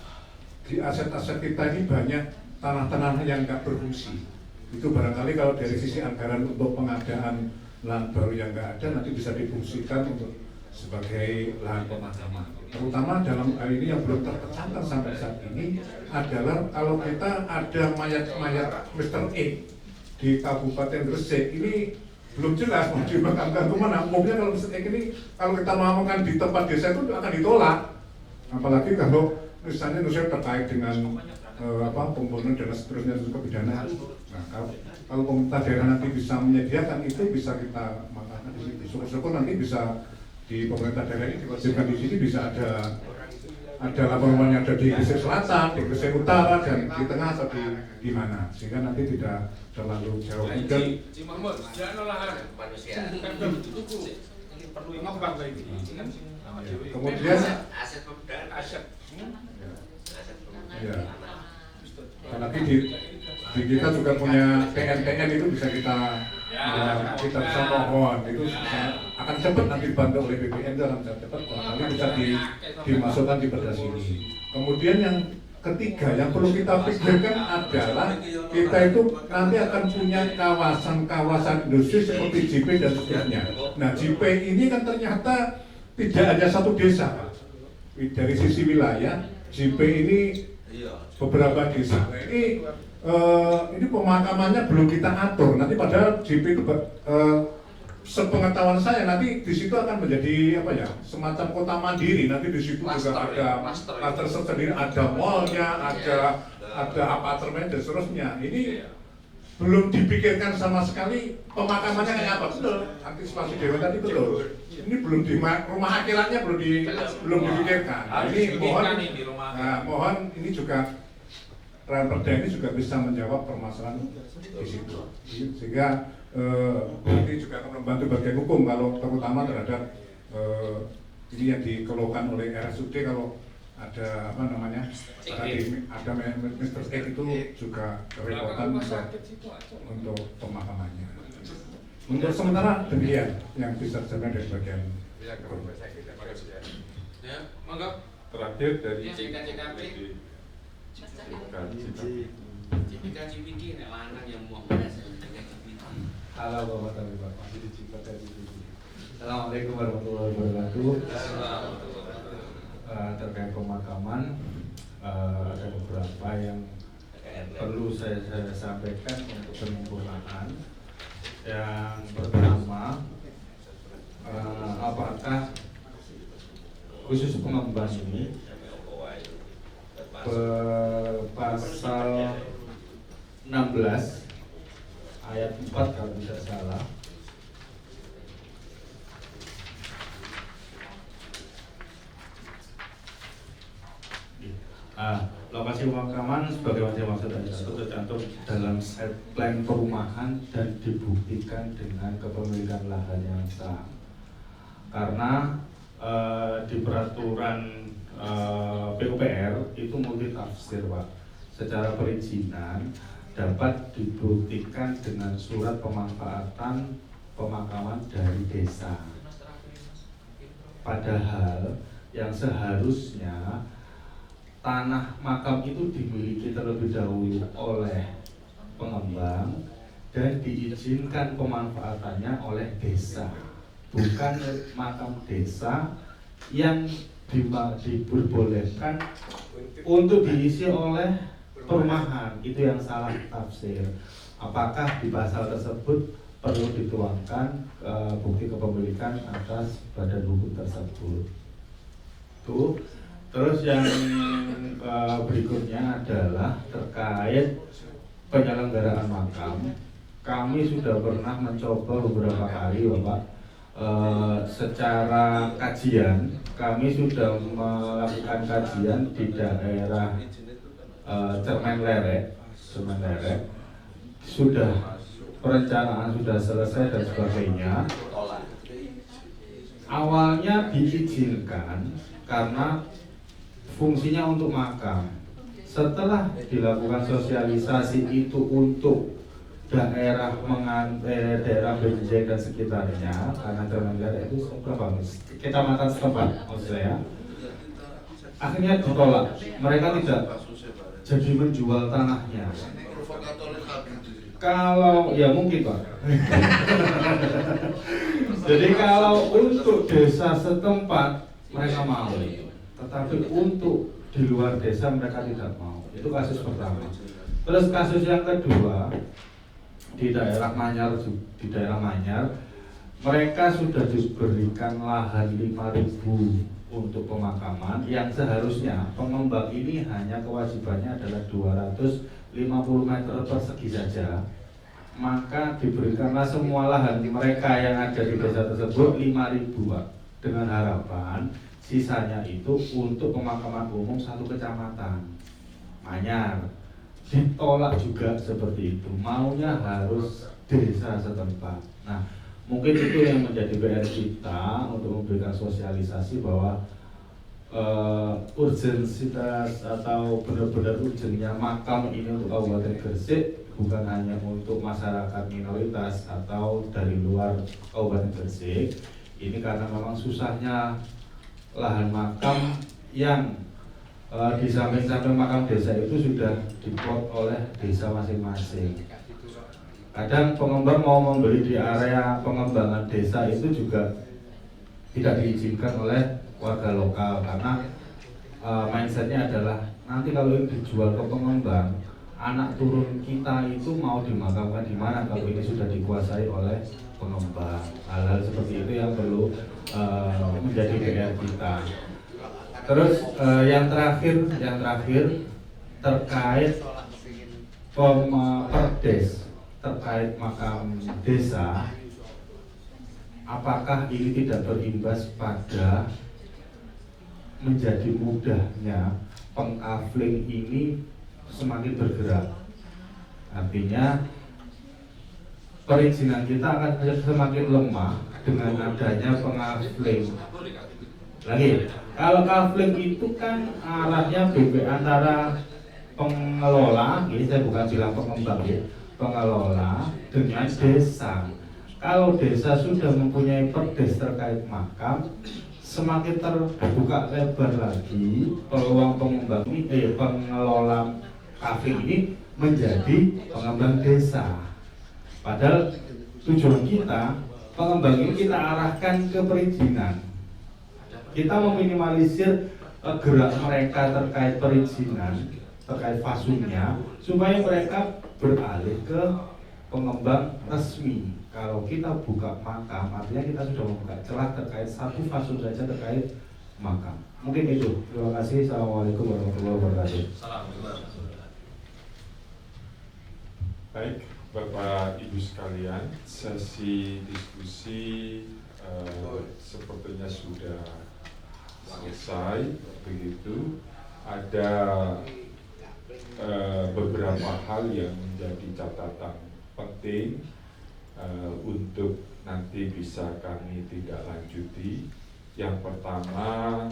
di aset-aset kita ini banyak tanah-tanah yang nggak berfungsi. Itu barangkali kalau dari sisi anggaran untuk pengadaan lahan baru yang nggak ada nanti bisa difungsikan untuk sebagai lahan pemakaman. Terutama dalam hal ini yang belum tercatat sampai saat ini adalah kalau kita ada mayat-mayat Mr. E di Kabupaten Gresik, ini belum jelas mau dimakamkan kemana. Umumnya kalau Mr. E ini kalau kita makamkan di tempat desa itu akan ditolak. Apalagi kalau misalnya terkait dengan pembunuhan dan seterusnya juga pidana. Nah, kalau pemerintah daerah nanti bisa menyediakan itu bisa kita makamkan di sini. Syukur-syukur nanti bisa di pemerintah daerah ini diwajibkan di sini bisa ada laporan yang ada di Gresik Selatan, di Gresik Utara, dan di tengah atau di mana, sehingga nanti tidak terlalu jauh. Dan kemudian apalagi di kita juga punya TN itu bisa kita bisa mohon, itu akan cepat nanti dibantu oleh BPN dalam cepat, nanti bisa dimasukkan di perda sini. Kemudian yang ketiga yang perlu kita pikirkan adalah kita itu nanti akan punya kawasan industri seperti JP dan seterusnya. Nah, JP ini kan ternyata tidak hanya satu desa, Pak. Dari sisi wilayah, JP ini beberapa desa. Ini pemakamannya belum kita atur. Nanti padahal JP itu sepengetahuan saya nanti di situ akan menjadi semacam kota mandiri. Nanti di situ juga ada klaster tersendiri, ada mallnya, ada apartemen dan seterusnya. Ini belum dipikirkan sama sekali pemakamannya kayak apa. Betul, antisipasi dewan tadi betul. Ini belum di rumah akhiratnya belum dipikirkan. Ini mohon ini juga Perda ini juga bisa menjawab permasalahan di situ, sehingga nanti juga akan membantu bagian hukum kalau terutama terhadap ini yang dikeluhkan oleh RSUD kalau ada apa namanya tadi ada Mr. X itu juga kerepotan untuk pemahamannya. Untuk sementara demikian yang bisa disampaikan dari bagian hukum. Ya, monggo. Terakhir dari CPK lanang yang mau Halo Bapak dan Ibu, masih di CPK. Assalamualaikum warahmatullahi wabarakatuh. Terkait pemakaman ada beberapa yang perlu saya sampaikan untuk penyempurnaan. Yang pertama, apakah khusus pengembang ini pasal 16 ayat 4 kalau tidak salah lokasi pemakaman sebagaimana dimaksud tadi itu tercantum dalam set plan perumahan dan dibuktikan dengan kepemilikan lahan yang sah. Karena di peraturan PUPR itu multi tafsir, Pak. Secara perizinan dapat dibuktikan dengan surat pemanfaatan pemakaman dari desa. Padahal yang seharusnya tanah makam itu dimiliki terlebih dahulu oleh pengembang dan diizinkan pemanfaatannya oleh desa, bukan makam desa yang diperbolehkan untuk diisi oleh perumahan. Itu yang salah tafsir. Apakah di pasal tersebut perlu dituangkan bukti kepemilikan atas badan hukum tersebut? Tuh. Terus yang berikutnya adalah terkait penyelenggaraan makam. Kami sudah pernah mencoba beberapa kali, Bapak. Secara kajian, kami sudah melakukan kajian di daerah Cermen Lerek, sudah perencanaan sudah selesai dan sebagainya. Awalnya diizinkan karena fungsinya untuk makam. Setelah dilakukan sosialisasi itu untuk daerah daerah Benjeng dan sekitarnya, karena daerah itu berapa? Kecamatan setempat, maksud saya. Akhirnya ditolak. Mereka tidak jadi menjual tanahnya. Kalau ya mungkin, Pak. Jadi kalau untuk desa setempat mereka mau, tetapi untuk di luar desa mereka tidak mau. Itu kasus pertama. Terus kasus yang kedua di daerah Manyar, mereka sudah diberikan lahan 5.000 untuk pemakaman yang seharusnya pengembang ini hanya kewajibannya adalah 250 meter persegi saja. Maka diberikanlah semua lahan mereka yang ada di desa tersebut 5.000, Pak, dengan harapan sisanya itu untuk pemakaman umum satu kecamatan Manyar. Ditolak juga seperti itu, maunya harus desa setempat. Nah, mungkin itu yang menjadi PR kita untuk memberikan sosialisasi bahwa urgensitas atau benar-benar urgennya makam ini untuk Kabupaten Gresik bukan hanya untuk masyarakat minoritas atau dari luar Kabupaten Gresik. Ini karena memang susahnya lahan makam yang di samping-samping makam desa itu sudah diplot oleh desa masing-masing. Kadang pengembang mau membeli di area pengembangan desa itu juga tidak diizinkan oleh warga lokal karena mindsetnya adalah nanti kalau ini dijual ke pengembang, anak turun kita itu mau dimakamkan di mana kalau ini sudah dikuasai oleh pengembang. Hal-hal seperti itu yang perlu menjadi PR kita. Terus yang terakhir terkait perdes terkait makam desa, apakah ini tidak berimbas pada menjadi mudahnya pengkafling ini semakin bergerak. Artinya perizinan kita akan semakin lemah dengan adanya pengafling. Lagi, kalau kafling itu kan arahnya antara pengelola, ini saya bukan bilang pengembang ya, pengelola dengan desa. Kalau desa sudah mempunyai perdes terkait makam, semakin terbuka lebar lagi peluang pengembang ini, pengelola kafling ini menjadi pengembang desa. Padahal tujuan kita, pengembang ini kita arahkan ke perizinan. Kita meminimalisir gerak mereka terkait perizinan, terkait fasumnya, supaya mereka beralih ke pengembang resmi. Kalau kita buka makam, artinya kita sudah membuka celah terkait satu fasum saja terkait makam. Mungkin itu. Terima kasih. Assalamualaikum warahmatullahi wabarakatuh. Baik, Bapak Ibu sekalian, sesi diskusi sepertinya sudah selesai. Begitu, ada beberapa hal yang menjadi catatan penting untuk nanti bisa kami tidak lanjuti. Yang pertama,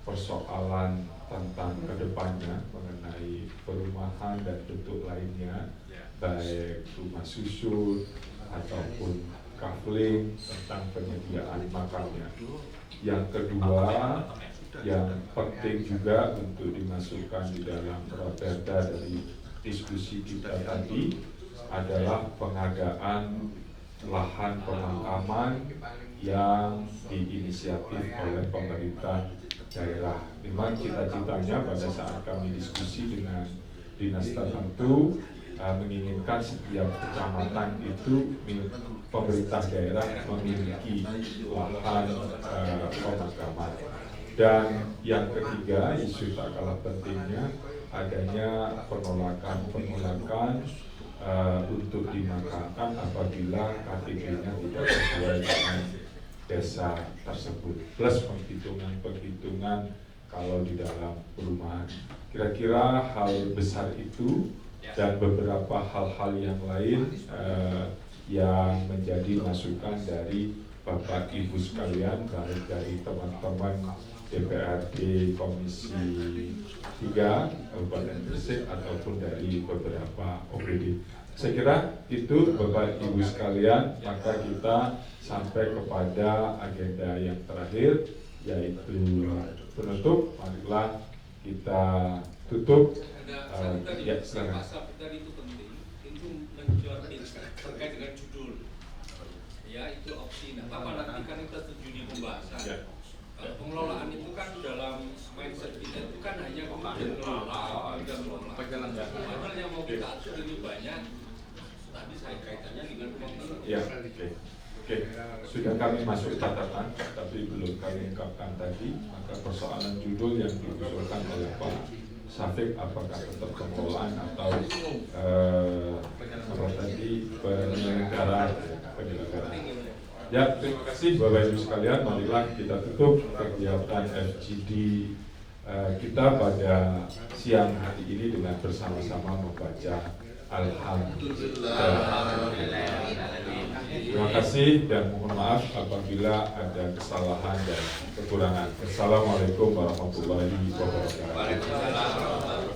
persoalan tentang kedepannya mengenai perumahan dan bentuk lainnya, baik rumah susun ataupun kafling, tentang penyediaan makamnya. Yang kedua, yang penting juga untuk dimasukkan di dalam raperda dari diskusi kita tadi adalah pengadaan lahan pemakaman yang diinisiatif oleh pemerintah daerah. Memang cita-citanya pada saat kami diskusi dengan dinas tertentu menginginkan setiap kecamatan itu pemerintah daerah memiliki lahan pemakaman. Dan yang ketiga, isu tak kalah pentingnya, adanya penolakan untuk dimakamkan apabila KTP-nya tidak sesuai dengan desa tersebut, plus penghitungan kalau di dalam perumahan. Kira-kira hal besar itu dan beberapa hal-hal yang lain yang menjadi masukan dari Bapak Ibu sekalian, baik dari teman-teman DPRD Komisi 3 Kabupaten Gresik ataupun dari beberapa OPD. Saya kira itu Bapak Ibu sekalian, maka kita sampai kepada agenda yang terakhir, yaitu penutup. Marilah kita tutup. Ya, silakan. Tadi itu penting, itu menjual terkait dengan judul. Ya, itu opsi. Nah, apa nanti kan kita setuju di pembahasan. Ya. Pengelolaan itu kan dalam mindset kita itu kan hanya mengelola, padahal yang mau kita atur ini banyak. Tadi saya kaitannya dengan pembangunan. Ya, oke. Sudah kami masuk catatan, tapi belum kami ungkapkan tadi. Maka persoalan judul yang diusulkan oleh Pak Syafiq, apakah tetap pengelolaan atau apa tadi penyelenggaraan. Ya, terima kasih Bapak Ibu sekalian. Marilah kita tutup kegiatan FGD kita pada siang hari ini dengan bersama-sama membaca Alhamdulillah. Terima kasih dan mohon maaf apabila ada kesalahan dan kekurangan. Assalamualaikum warahmatullahi wabarakatuh.